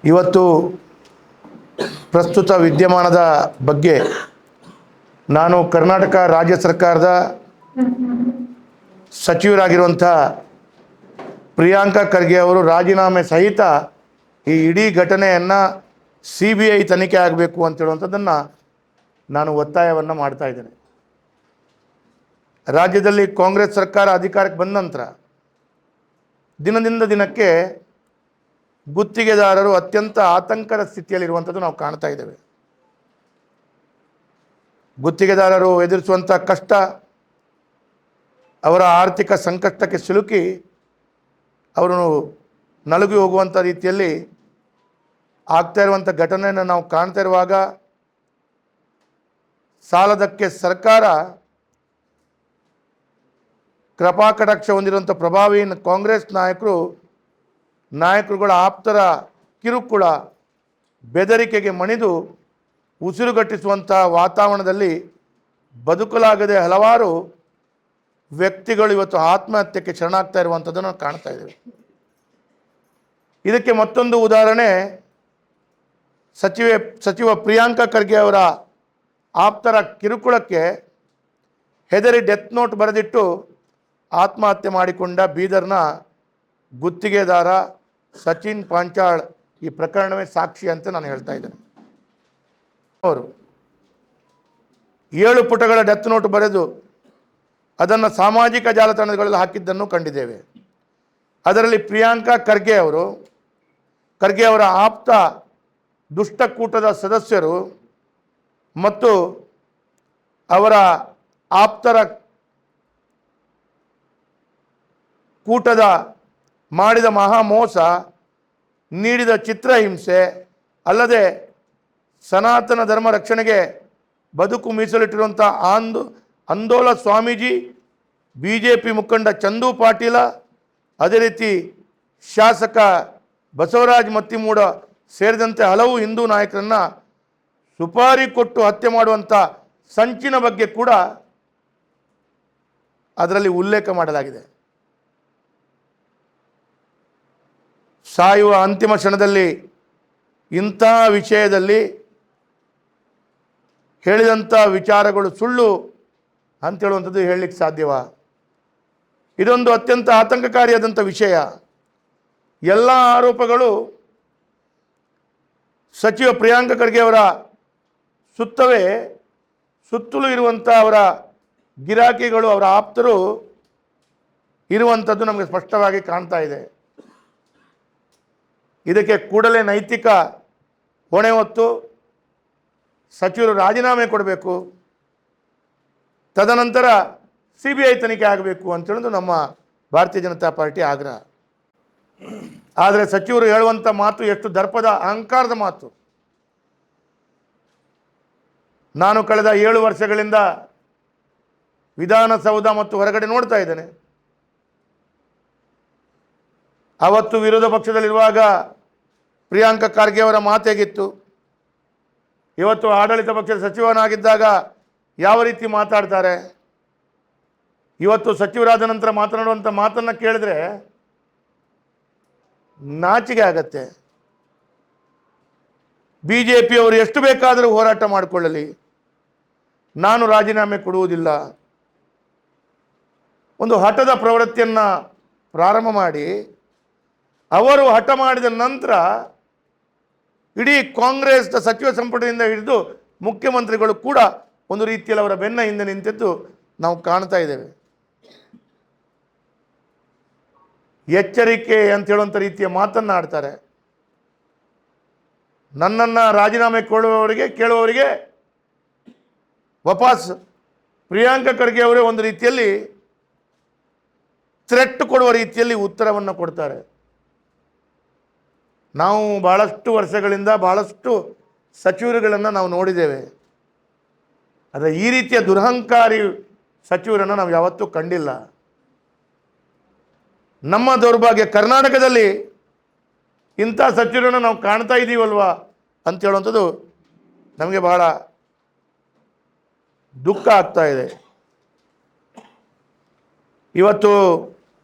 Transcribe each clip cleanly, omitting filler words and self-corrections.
ಇವತ್ತು ಪ್ರಸ್ತುತ ವಿದ್ಯಮಾನದ ಬಗ್ಗೆ ನಾನು ಕರ್ನಾಟಕ ರಾಜ್ಯ ಸರ್ಕಾರದ ಸಚಿವರಾಗಿರುವಂಥ ಪ್ರಿಯಾಂಕಾ ಖರ್ಗೆ ಅವರು ರಾಜೀನಾಮೆ ಸಹಿತ ಈ ಇಡೀ ಘಟನೆಯನ್ನು CBI ತನಿಖೆ ಆಗಬೇಕು ಅಂತ ಹೇಳುವಂಥದ್ದನ್ನು ನಾನು ಒತ್ತಾಯವನ್ನು ಮಾಡ್ತಾ ಇದ್ದೇನೆ. ರಾಜ್ಯದಲ್ಲಿ ಕಾಂಗ್ರೆಸ್ ಸರ್ಕಾರ ಅಧಿಕಾರಕ್ಕೆ ಬಂದ ನಂತರ ದಿನದಿಂದ ದಿನಕ್ಕೆ ಗುತ್ತಿಗೆದಾರರು ಅತ್ಯಂತ ಆತಂಕದ ಸ್ಥಿತಿಯಲ್ಲಿರುವಂಥದ್ದು ನಾವು ಕಾಣ್ತಾ ಇದ್ದೇವೆ. ಗುತ್ತಿಗೆದಾರರು ಎದುರಿಸುವಂಥ ಕಷ್ಟ, ಅವರ ಆರ್ಥಿಕ ಸಂಕಷ್ಟಕ್ಕೆ ಸಿಲುಕಿ ಅವರು ನಲುಗಿ ಹೋಗುವಂಥ ರೀತಿಯಲ್ಲಿ ಆಗ್ತಾ ಇರುವಂಥ ಘಟನೆಯನ್ನು ನಾವು ಕಾಣ್ತಾ ಇರುವಾಗ ಸಾಲದಕ್ಕೆ ಸರ್ಕಾರ ಕೃಪಾಕಟಾಕ್ಷ ಹೊಂದಿರುವಂಥ ಪ್ರಭಾವಿ ಕಾಂಗ್ರೆಸ್ ನಾಯಕರುಗಳ ಆಪ್ತರ ಕಿರುಕುಳ, ಬೆದರಿಕೆಗೆ ಮಣಿದು ಉಸಿರುಗಟ್ಟಿಸುವಂಥ ವಾತಾವರಣದಲ್ಲಿ ಬದುಕಲಾಗದೆ ಹಲವಾರು ವ್ಯಕ್ತಿಗಳು ಇವತ್ತು ಆತ್ಮಹತ್ಯೆಗೆ ಶರಣಾಗ್ತಾ ಇರುವಂಥದ್ದನ್ನು ಕಾಣ್ತಾ ಇದ್ದೇವೆ. ಇದಕ್ಕೆ ಮತ್ತೊಂದು ಉದಾಹರಣೆ ಸಚಿವ ಪ್ರಿಯಾಂಕಾ ಖರ್ಗೆ ಅವರ ಆಪ್ತರ ಕಿರುಕುಳಕ್ಕೆ ಹೆದರಿ ಡೆತ್ ನೋಟ್ ಬರೆದಿಟ್ಟು ಆತ್ಮಹತ್ಯೆ ಮಾಡಿಕೊಂಡ ಬೀದರ್ನ ಗುತ್ತಿಗೆದಾರ ಸಚಿನ್ ಪಾಂಚಾಳ್ ಈ ಪ್ರಕರಣವೇ ಸಾಕ್ಷಿ ಅಂತ ನಾನು ಹೇಳ್ತಾ ಇದ್ದೇನೆ. ಅವರು 7 ಪುಟಗಳ ಡೆತ್ ನೋಟ್ ಬರೆದು ಅದನ್ನು ಸಾಮಾಜಿಕ ಜಾಲತಾಣಗಳಲ್ಲಿ ಹಾಕಿದ್ದನ್ನು ಕಂಡಿದ್ದೇವೆ. ಅದರಲ್ಲಿ ಪ್ರಿಯಾಂಕಾ ಖರ್ಗೆ ಅವರ ಆಪ್ತ ದುಷ್ಟಕೂಟದ ಸದಸ್ಯರು ಮತ್ತು ಅವರ ಆಪ್ತರ ಕೂಟದ ಮಾಡಿದ ಮಹಾಮೋಸ, ನೀಡಿದ ಚಿತ್ರಹಿಂಸೆ ಅಲ್ಲದೆ ಸನಾತನ ಧರ್ಮ ರಕ್ಷಣೆಗೆ ಬದುಕು ಮೀಸಲಿಟ್ಟಿರುವಂಥ ಅಂದೋಲ ಸ್ವಾಮೀಜಿ, BJP ಮುಖಂಡ ಚಂದು ಪಾಟೀಲ, ಅದೇ ರೀತಿ ಶಾಸಕ ಬಸವರಾಜ್ ಮತ್ತಿಮೂಡ ಸೇರಿದಂತೆ ಹಲವು ಹಿಂದೂ ನಾಯಕರನ್ನು ಸುಪಾರಿ ಕೊಟ್ಟು ಹತ್ಯೆ ಮಾಡುವಂಥ ಸಂಚಿನ ಬಗ್ಗೆ ಕೂಡ ಅದರಲ್ಲಿ ಉಲ್ಲೇಖ ಮಾಡಲಾಗಿದೆ. ಸಾಯುವ ಅಂತಿಮ ಕ್ಷಣದಲ್ಲಿ ಇಂಥ ವಿಷಯದಲ್ಲಿ ಹೇಳಿದಂಥ ವಿಚಾರಗಳು ಸುಳ್ಳು ಅಂತ ಹೇಳುವಂಥದ್ದು ಹೇಳಲಿಕ್ಕೆ ಸಾಧ್ಯವಾ? ಇದೊಂದು ಅತ್ಯಂತ ಆತಂಕಕಾರಿಯಾದಂಥ ವಿಷಯ. ಎಲ್ಲ ಆರೋಪಗಳು ಸಚಿವ ಪ್ರಿಯಾಂಕಾ ಖರ್ಗೆ ಅವರ ಸುತ್ತಲೂ ಇರುವಂಥ ಅವರ ಗಿರಾಕಿಗಳು, ಅವರ ಆಪ್ತರು ಇರುವಂಥದ್ದು ನಮಗೆ ಸ್ಪಷ್ಟವಾಗಿ ಕಾಣ್ತಾ ಇದೆ. ಇದಕ್ಕೆ ಕೂಡಲೇ ನೈತಿಕ ಹೊಣೆ ಹೊತ್ತು ಸಚಿವರು ರಾಜೀನಾಮೆ ಕೊಡಬೇಕು, ತದನಂತರ CBI ತನಿಖೆ ಆಗಬೇಕು ಅಂತೇಳೋದು ನಮ್ಮ ಭಾರತೀಯ ಜನತಾ ಪಾರ್ಟಿ ಆಗ್ರಹ. ಆದರೆ ಸಚಿವರು ಹೇಳುವಂಥ ಮಾತು ಎಷ್ಟು ದರ್ಪದ ಅಹಂಕಾರದ ಮಾತು. ನಾನು ಕಳೆದ 7 ವರ್ಷಗಳಿಂದ ವಿಧಾನಸೌಧ ಮತ್ತು ಹೊರಗಡೆ ನೋಡ್ತಾ ಇದ್ದೇನೆ. ಅವತ್ತು ವಿರೋಧ ಪಕ್ಷದಲ್ಲಿರುವಾಗ ಪ್ರಿಯಾಂಕಾ ಖರ್ಗೆ ಅವರ ಮಾತೇಗಿತ್ತು. ಇವತ್ತು ಆಡಳಿತ ಪಕ್ಷದ ಸಚಿವನಾಗಿದ್ದಾಗ ಯಾವ ರೀತಿ ಮಾತಾಡ್ತಾರೆ, ಇವತ್ತು ಸಚಿವರಾದ ನಂತರ ಮಾತನಾಡುವಂಥ ಮಾತನ್ನು ಕೇಳಿದ್ರೆ ನಾಚಿಕೆ ಆಗತ್ತೆ. BJP ಅವರು ಎಷ್ಟು ಬೇಕಾದರೂ ಹೋರಾಟ ಮಾಡಿಕೊಳ್ಳಲಿ, ನಾನು ರಾಜೀನಾಮೆ ಕೊಡುವುದಿಲ್ಲ. ಒಂದು ಹಠದ ಪ್ರವೃತ್ತಿಯನ್ನು ಪ್ರಾರಂಭ ಮಾಡಿ ಅವರು ಹಠ ಮಾಡಿದ ನಂತರ ಇಡೀ ಕಾಂಗ್ರೆಸ್ನ ಸಚಿವ ಸಂಪುಟದಿಂದ ಹಿಡಿದು ಮುಖ್ಯಮಂತ್ರಿಗಳು ಕೂಡ ಒಂದು ರೀತಿಯಲ್ಲಿ ಅವರ ಬೆನ್ನ ಹಿಂದೆ ನಿಂತಿದ್ದು ನಾವು ಕಾಣ್ತಾ ಇದ್ದೇವೆ. ಎಚ್ಚರಿಕೆ ಅಂತ ಹೇಳುವಂಥ ರೀತಿಯ ಮಾತನ್ನು ಆಡ್ತಾರೆ. ನನ್ನನ್ನು ರಾಜೀನಾಮೆ ಕೇಳುವವರಿಗೆ ವಾಪಸ್ ಪ್ರಿಯಾಂಕಾ ಖರ್ಗೆ ಅವರೇ ಒಂದು ರೀತಿಯಲ್ಲಿ ಥ್ರೆಟ್ ಕೊಡುವ ರೀತಿಯಲ್ಲಿ ಉತ್ತರವನ್ನು ಕೊಡ್ತಾರೆ. ನಾವು ಭಾಳಷ್ಟು ವರ್ಷಗಳಿಂದ ಭಾಳಷ್ಟು ಸಚಿವರುಗಳನ್ನು ನಾವು ನೋಡಿದ್ದೇವೆ. ಆದರೆ ಈ ರೀತಿಯ ದುರಹಂಕಾರಿ ಸಚಿವರನ್ನು ನಾವು ಯಾವತ್ತೂ ಕಂಡಿಲ್ಲ. ನಮ್ಮ ದೌರ್ಭಾಗ್ಯ ಕರ್ನಾಟಕದಲ್ಲಿ ಇಂಥ ಸಚಿವರನ್ನು ನಾವು ಕಾಣ್ತಾ ಇದ್ದೀವಲ್ವಾ ಅಂತ ಹೇಳುವಂಥದ್ದು ನಮಗೆ ಬಹಳ ದುಃಖ ಆಗ್ತಾ ಇದೆ. ಇವತ್ತು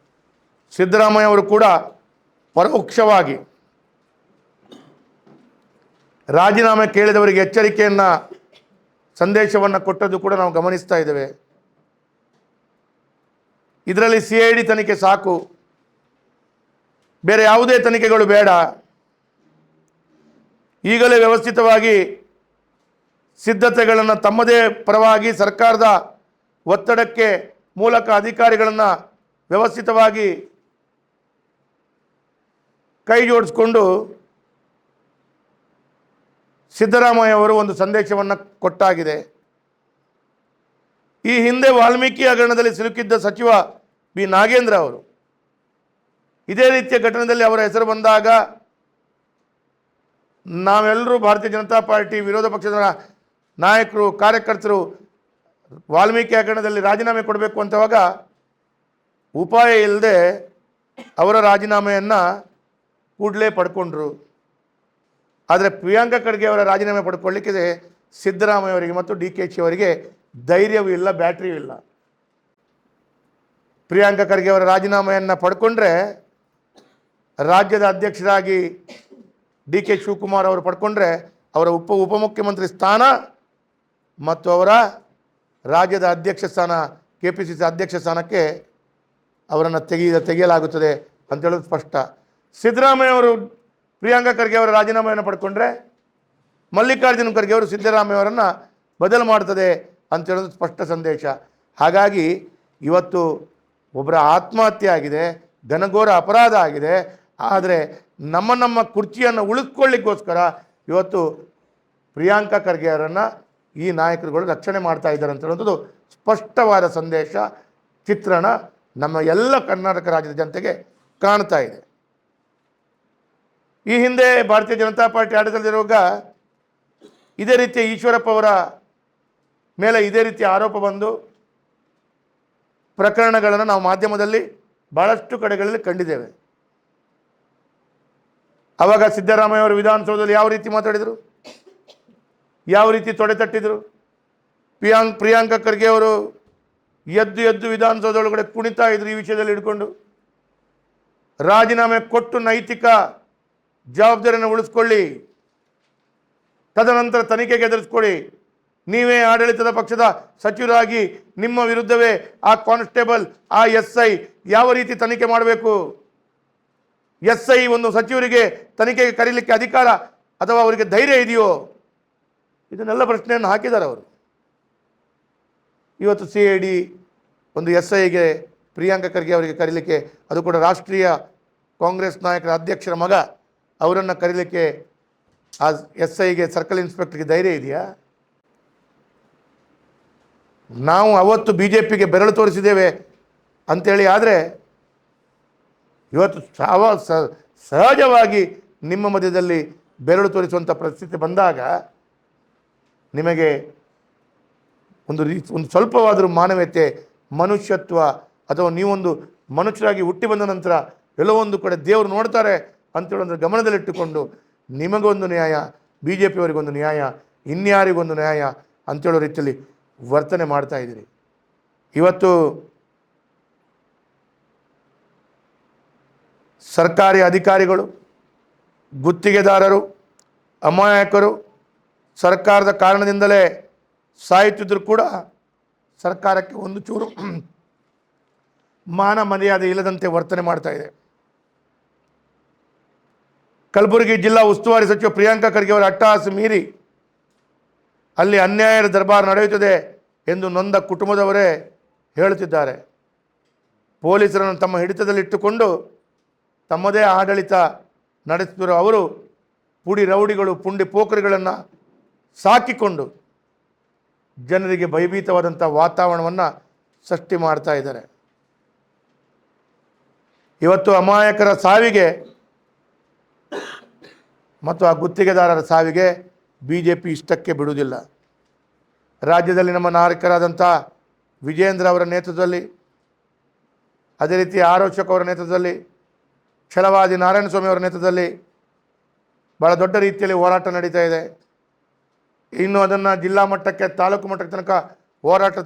ಸಿದ್ದರಾಮಯ್ಯ ಅವರು ಕೂಡ ಪರೋಕ್ಷವಾಗಿ ರಾಜೀನಾಮೆ ಕೇಳಿದವರಿಗೆ ಎಚ್ಚರಿಕೆಯನ್ನು ಸಂದೇಶವನ್ನು ಕೊಟ್ಟದ್ದು ಕೂಡ ನಾವು ಗಮನಿಸ್ತಾ ಇದ್ದೇವೆ. ಇದರಲ್ಲಿ CID ತನಿಖೆ ಸಾಕು, ಬೇರೆ ಯಾವುದೇ ತನಿಖೆಗಳು ಬೇಡ. ಈಗಲೇ ವ್ಯವಸ್ಥಿತವಾಗಿ ಸಿದ್ಧತೆಗಳನ್ನು ತಮ್ಮದೇ ಪರವಾಗಿ ಸರ್ಕಾರದ ಒತ್ತಡಕ್ಕೆ ಮೂಲಕ ಅಧಿಕಾರಿಗಳನ್ನು ವ್ಯವಸ್ಥಿತವಾಗಿ ಕೈ ಜೋಡಿಸಿಕೊಂಡು ಸಿದ್ದರಾಮಯ್ಯ ಅವರು ಒಂದು ಸಂದೇಶವನ್ನು ಕೊಟ್ಟಾಗಿದೆ. ಈ ಹಿಂದೆ ವಾಲ್ಮೀಕಿ ಹಗರಣದಲ್ಲಿ ಸಿಲುಕಿದ್ದ ಸಚಿವ ಬಿ ನಾಗೇಂದ್ರ ಅವರು ಇದೇ ರೀತಿಯ ಘಟನೆಯಲ್ಲಿ ಅವರ ಹೆಸರು ಬಂದಾಗ ನಾವೆಲ್ಲರೂ ಭಾರತೀಯ ಜನತಾ ಪಾರ್ಟಿ ವಿರೋಧ ಪಕ್ಷದ ನಾಯಕರು, ಕಾರ್ಯಕರ್ತರು ವಾಲ್ಮೀಕಿ ಹಗರಣದಲ್ಲಿ ರಾಜೀನಾಮೆ ಕೊಡಬೇಕು ಅಂತವಾಗ ಉಪಾಯ ಇಲ್ಲದೆ ಅವರ ರಾಜೀನಾಮೆಯನ್ನು ಕೂಡಲೇ ಪಡ್ಕೊಂಡ್ರು. ಆದರೆ ಪ್ರಿಯಾಂಕಾ ಖರ್ಗೆ ಅವರ ರಾಜೀನಾಮೆ ಪಡ್ಕೊಳ್ಳಿಕ್ಕೆ ಸಿದ್ದರಾಮಯ್ಯ ಅವರಿಗೆ ಮತ್ತು DKಶಿ ಅವರಿಗೆ ಧೈರ್ಯವೂ ಇಲ್ಲ, ಬ್ಯಾಟ್ರಿಯೂ ಇಲ್ಲ. ಪ್ರಿಯಾಂಕಾ ಖರ್ಗೆ ಅವರ ರಾಜೀನಾಮೆಯನ್ನು ಪಡ್ಕೊಂಡ್ರೆ ರಾಜ್ಯದ ಅಧ್ಯಕ್ಷರಾಗಿ DK ಶಿವಕುಮಾರ್ ಅವರು ಪಡ್ಕೊಂಡ್ರೆ ಅವರ ಉಪಮುಖ್ಯಮಂತ್ರಿ ಸ್ಥಾನ ಮತ್ತು ಅವರ ರಾಜ್ಯದ ಅಧ್ಯಕ್ಷ ಸ್ಥಾನ, KPCC ಅಧ್ಯಕ್ಷ ಸ್ಥಾನಕ್ಕೆ ಅವರನ್ನು ತೆಗೆಯಲಾಗುತ್ತದೆ ಅಂತ ಹೇಳೋದು ಸ್ಪಷ್ಟ. ಸಿದ್ದರಾಮಯ್ಯ ಅವರು ಪ್ರಿಯಾಂಕಾ ಖರ್ಗೆ ಅವರ ರಾಜೀನಾಮೆಯನ್ನು ಪಡ್ಕೊಂಡ್ರೆ ಮಲ್ಲಿಕಾರ್ಜುನ ಖರ್ಗೆ ಅವರು ಸಿದ್ದರಾಮಯ್ಯ ಅವರನ್ನು ಬದಲು ಮಾಡ್ತದೆ ಅಂತ ಹೇಳೋದು ಸ್ಪಷ್ಟ ಸಂದೇಶ. ಹಾಗಾಗಿ ಇವತ್ತು ಒಬ್ಬರ ಆತ್ಮಹತ್ಯೆ ಆಗಿದೆ, ಘನಘೋರ ಅಪರಾಧ ಆಗಿದೆ. ಆದರೆ ನಮ್ಮ ಕುರ್ಚಿಯನ್ನು ಉಳಿಸ್ಕೊಳ್ಳಿಕ್ಕೋಸ್ಕರ ಇವತ್ತು ಪ್ರಿಯಾಂಕಾ ಖರ್ಗೆ ಅವರನ್ನು ಈ ನಾಯಕರುಗಳು ರಕ್ಷಣೆ ಮಾಡ್ತಾ ಇದ್ದಾರೆ ಅಂತ ಹೇಳುವಂಥದ್ದು ಸ್ಪಷ್ಟವಾದ ಸಂದೇಶ, ಚಿತ್ರಣ ನಮ್ಮ ಎಲ್ಲ ಕರ್ನಾಟಕ ರಾಜ್ಯದ ಜನತೆಗೆ ಕಾಣ್ತಾ ಇದೆ. ಈ ಹಿಂದೆ ಭಾರತೀಯ ಜನತಾ ಪಾರ್ಟಿ ಆಡಳಿತದಲ್ಲಿರುವಾಗ ಇದೇ ರೀತಿಯ ಈಶ್ವರಪ್ಪ ಅವರ ಮೇಲೆ ಇದೇ ರೀತಿಯ ಆರೋಪ ಬಂದು ಪ್ರಕರಣಗಳನ್ನು ನಾವು ಮಾಧ್ಯಮದಲ್ಲಿ ಭಾಳಷ್ಟು ಕಡೆಗಳಲ್ಲಿ ಕಂಡಿದ್ದೇವೆ. ಆವಾಗ ಸಿದ್ದರಾಮಯ್ಯ ಅವರು ವಿಧಾನಸೌಧದಲ್ಲಿ ಯಾವ ರೀತಿ ಮಾತಾಡಿದರು, ಯಾವ ರೀತಿ ತೊಡೆ ತಟ್ಟಿದರು. ಪ್ರಿಯಾಂಕಾ ಖರ್ಗೆ ಅವರು ಎದ್ದು ವಿಧಾನಸೌಧ ಒಳಗಡೆ ಕುಣಿತಾ ಇದ್ರು ಈ ವಿಷಯದಲ್ಲಿ ಹಿಡ್ಕೊಂಡು. ರಾಜೀನಾಮೆ ಕೊಟ್ಟು ನೈತಿಕ ಜವಾಬ್ದಾರಿಯನ್ನು ಉಳಿಸ್ಕೊಳ್ಳಿ, ತದನಂತರ ತನಿಖೆಗೆ ಎದುರಿಸ್ಕೊಳ್ಳಿ. ನೀವೇ ಆಡಳಿತದ ಪಕ್ಷದ ಸಚಿವರಾಗಿ ನಿಮ್ಮ ವಿರುದ್ಧವೇ ಆ ಕಾನ್ಸ್ಟೇಬಲ್, ಆ SI ಯಾವ ರೀತಿ ತನಿಖೆ ಮಾಡಬೇಕು, SI ಒಂದು ಸಚಿವರಿಗೆ ತನಿಖೆಗೆ ಕರೀಲಿಕ್ಕೆ ಅಧಿಕಾರ ಅಥವಾ ಅವರಿಗೆ ಧೈರ್ಯ ಇದೆಯೋ, ಇದನ್ನೆಲ್ಲ ಪ್ರಶ್ನೆಯನ್ನು ಹಾಕಿದ್ದಾರೆ ಅವರು. ಇವತ್ತು CID ಒಂದು SIಗೆ ಪ್ರಿಯಾಂಕಾ ಖರ್ಗೆ ಅವರಿಗೆ ಕರೀಲಿಕ್ಕೆ, ಅದು ಕೂಡ ರಾಷ್ಟ್ರೀಯ ಕಾಂಗ್ರೆಸ್ ನಾಯಕರ ಅಧ್ಯಕ್ಷರ ಮಗ, ಅವರನ್ನು ಕರೀಲಿಕ್ಕೆ ಆ SIಗೆ, ಸರ್ಕಲ್ ಇನ್ಸ್ಪೆಕ್ಟರ್ಗೆ ಧೈರ್ಯ ಇದೆಯಾ? ನಾವು ಅವತ್ತು BJPಗೆ ಬೆರಳು ತೋರಿಸಿದ್ದೇವೆ ಅಂಥೇಳಿ, ಆದರೆ ಇವತ್ತು ಸಹಜವಾಗಿ ನಿಮ್ಮ ಮಧ್ಯದಲ್ಲಿ ಬೆರಳು ತೋರಿಸುವಂಥ ಪರಿಸ್ಥಿತಿ ಬಂದಾಗ ನಿಮಗೆ ಒಂದು ಸ್ವಲ್ಪವಾದರೂ ಮಾನವೀಯತೆ, ಮನುಷ್ಯತ್ವ, ಅಥವಾ ನೀವೊಂದು ಮನುಷ್ಯರಾಗಿ ಹುಟ್ಟಿ ಬಂದ ನಂತರ ಎಲ್ಲೋ ಒಂದು ಕಡೆ ದೇವರು ನೋಡ್ತಾರೆ ಅಂತೇಳೋದ್ರ ಗಮನದಲ್ಲಿಟ್ಟುಕೊಂಡು ನಿಮಗೊಂದು ನ್ಯಾಯ, BJPಯವರಿಗೊಂದು ನ್ಯಾಯ, ಇನ್ಯಾರಿಗೊಂದು ನ್ಯಾಯ ಅಂತೇಳೋ ರೀತಿಯಲ್ಲಿ ವರ್ತನೆ ಮಾಡ್ತಾ ಇದ್ದೀರಿ. ಇವತ್ತು ಸರ್ಕಾರಿ ಅಧಿಕಾರಿಗಳು, ಗುತ್ತಿಗೆದಾರರು, ಅಮಾಯಕರು ಸರ್ಕಾರದ ಕಾರಣದಿಂದಲೇ ಸಾಯುತ್ತಿದ್ದರೂ ಕೂಡ ಸರ್ಕಾರಕ್ಕೆ ಒಂದು ಚೂರು ಮಾನ ಮರ್ಯಾದೆ ಇಲ್ಲದಂತೆ ವರ್ತನೆ ಮಾಡ್ತಾ ಇದೆ. ಕಲಬುರಗಿ ಜಿಲ್ಲಾ ಉಸ್ತುವಾರಿ ಸಚಿವ ಪ್ರಿಯಾಂಕಾ ಖರ್ಗೆ ಅವರ ಅಟ್ಟಹಾಸ ಮೀರಿ ಅಲ್ಲಿ ಅನ್ಯಾಯದ ದರ್ಬಾರ್ ನಡೆಯುತ್ತದೆ ಎಂದು ನೊಂದ ಕುಟುಂಬದವರೇ ಹೇಳುತ್ತಿದ್ದಾರೆ. ಪೊಲೀಸರನ್ನು ತಮ್ಮ ಹಿಡಿತದಲ್ಲಿಟ್ಟುಕೊಂಡು ತಮ್ಮದೇ ಆಡಳಿತ ನಡೆಸುತ್ತಿರುವ ಅವರು ಪುಡಿ ರೌಡಿಗಳು, ಪುಂಡಿ ಪೋಖರಿಗಳನ್ನು ಸಾಕಿಕೊಂಡು ಜನರಿಗೆ ಭಯಭೀತವಾದಂಥ ವಾತಾವರಣವನ್ನು ಸೃಷ್ಟಿ ಮಾಡ್ತಾ ಇದ್ದಾರೆ. ಇವತ್ತು ಅಮಾಯಕರ ಸಾವಿಗೆ ಮತ್ತು ಆ ಗುತ್ತಿಗೆದಾರರ ಸಾವಿಗೆ BJP ಇಷ್ಟಕ್ಕೆ ಬಿಡುವುದಿಲ್ಲ. ರಾಜ್ಯದಲ್ಲಿ ನಮ್ಮ ನಾಯಕರಾದಂಥ ವಿಜೇಂದ್ರ ಅವರ ನೇತೃತ್ವದಲ್ಲಿ, ಅದೇ ರೀತಿ ಆರೋಚಕ್ ಅವರ ನೇತೃತ್ವದಲ್ಲಿ, ಛಲವಾದಿ ನಾರಾಯಣಸ್ವಾಮಿ ಅವರ ನೇತೃತ್ವದಲ್ಲಿ ಭಾಳ ದೊಡ್ಡ ರೀತಿಯಲ್ಲಿ ಹೋರಾಟ ನಡೀತಾ ಇದೆ. ಇನ್ನು ಅದನ್ನು ಜಿಲ್ಲಾ ಮಟ್ಟಕ್ಕೆ, ತಾಲೂಕು ಮಟ್ಟಕ್ಕೆ ತನಕ ಹೋರಾಟ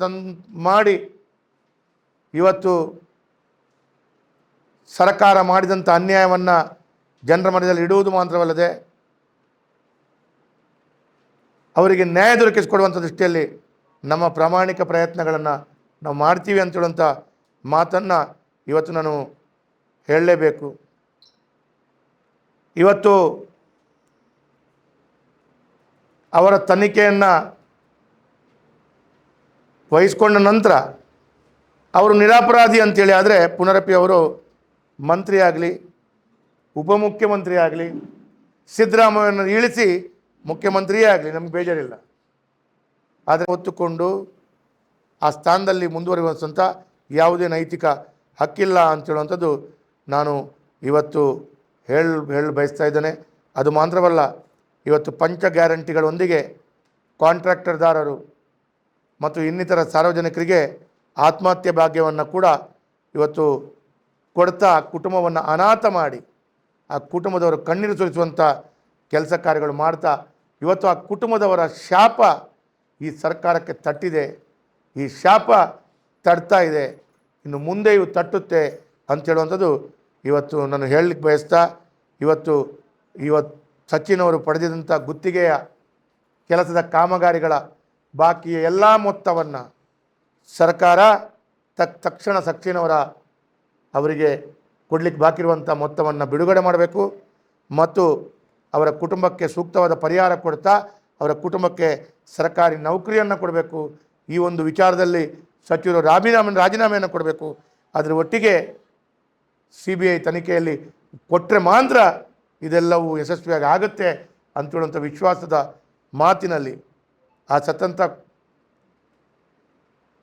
ಮಾಡಿ ಇವತ್ತು ಸರ್ಕಾರ ಮಾಡಿದಂಥ ಅನ್ಯಾಯವನ್ನು ಜನರ ಮಧ್ಯದಲ್ಲಿ ಇಡುವುದು ಮಾತ್ರವಲ್ಲದೆ ಅವರಿಗೆ ನ್ಯಾಯ ದೊರಕಿಸಿಕೊಡುವಂಥ ದೃಷ್ಟಿಯಲ್ಲಿ ನಮ್ಮ ಪ್ರಾಮಾಣಿಕ ಪ್ರಯತ್ನಗಳನ್ನು ನಾವು ಮಾಡ್ತೀವಿ ಅಂತ ಹೇಳುವಂಥ ಮಾತನ್ನು ಇವತ್ತು ನಾನು ಹೇಳಲೇಬೇಕು. ಇವತ್ತು ಅವರ ತನಿಖೆಯನ್ನು ವಹಿಸ್ಕೊಂಡ ನಂತರ ಅವರು ನಿರಪರಾಧಿ ಅಂತೇಳಿ ಆದರೆ ಪುನರಪಿ ಅವರು ಮಂತ್ರಿ ಆಗಲಿ, ಉಪಮುಖ್ಯಮಂತ್ರಿ ಆಗಲಿ, ಸಿದ್ದರಾಮಯ್ಯನ ಇಳಿಸಿ ಮುಖ್ಯಮಂತ್ರಿಯೇ ಆಗಲಿ, ನಮಗೆ ಬೇಜಾರಿಲ್ಲ. ಆದರೆ ಹೊತ್ತುಕೊಂಡು ಆ ಸ್ಥಾನದಲ್ಲಿ ಮುಂದುವರಿಯುವಂಥ ಯಾವುದೇ ನೈತಿಕ ಹಕ್ಕಿಲ್ಲ ಅಂತೇಳುವಂಥದ್ದು ನಾನು ಇವತ್ತು ಹೇಳ ಬಯಸ್ತಾ ಇದ್ದೇನೆ. ಅದು ಮಾತ್ರವಲ್ಲ, ಇವತ್ತು ಪಂಚ ಗ್ಯಾರಂಟಿಗಳೊಂದಿಗೆ ಕಾಂಟ್ರಾಕ್ಟರ್ದಾರರು ಮತ್ತು ಇನ್ನಿತರ ಸಾರ್ವಜನಿಕರಿಗೆ ಆತ್ಮಹತ್ಯೆ ಭಾಗ್ಯವನ್ನು ಕೂಡ ಇವತ್ತು ಕೊಡ್ತಾ ಕುಟುಂಬವನ್ನು ಅನಾಥ ಮಾಡಿ ಆ ಕುಟುಂಬದವರು ಕಣ್ಣೀರು ಸುರಿಸುವಂಥ ಕೆಲಸ ಕಾರ್ಯಗಳು ಮಾಡ್ತಾ ಇವತ್ತು ಆ ಕುಟುಂಬದವರ ಶಾಪ ಈ ಸರ್ಕಾರಕ್ಕೆ ತಟ್ಟಿದೆ. ಈ ಶಾಪ ತಡ್ತಾ ಇದೆ, ಇನ್ನು ಮುಂದೆಯೂ ತಟ್ಟುತ್ತೆ ಅಂತೇಳುವಂಥದ್ದು ಇವತ್ತು ನಾನು ಹೇಳಲಿಕ್ಕೆ ಬಯಸ್ತಾ, ಇವತ್ತು ಸಚಿನ್ ಅವರು ಪಡೆದಿದ್ದಂಥ ಗುತ್ತಿಗೆಯ ಕೆಲಸದ ಕಾಮಗಾರಿಗಳ ಬಾಕಿಯ ಎಲ್ಲ ಮೊತ್ತವನ್ನು ಸರ್ಕಾರ ತಕ್ಷಣ ಸಚಿನ್ ಅವರಿಗೆ ಕೊಡಲಿಕ್ಕೆ ಬಾಕಿ ಇರುವಂಥ ಮೊತ್ತವನ್ನು ಬಿಡುಗಡೆ ಮಾಡಬೇಕು ಮತ್ತು ಅವರ ಕುಟುಂಬಕ್ಕೆ ಸೂಕ್ತವಾದ ಪರಿಹಾರ ಕೊಡ್ತಾ ಅವರ ಕುಟುಂಬಕ್ಕೆ ಸರ್ಕಾರಿ ನೌಕರಿಯನ್ನು ಕೊಡಬೇಕು. ಈ ಒಂದು ವಿಚಾರದಲ್ಲಿ ಸಚಿವರು ರಾಜೀನಾಮೆಯನ್ನು ಕೊಡಬೇಕು. ಅದರ ಒಟ್ಟಿಗೆ CBI ತನಿಖೆಯಲ್ಲಿ ಕೊಟ್ಟರೆ ಮಾತ್ರ ಇದೆಲ್ಲವೂ ಯಶಸ್ವಿಯಾಗಿ ಆಗುತ್ತೆ ಅಂತೇಳುವಂಥ ವಿಶ್ವಾಸದ ಮಾತಿನಲ್ಲಿ ಆ ಸತ್ತಂಥ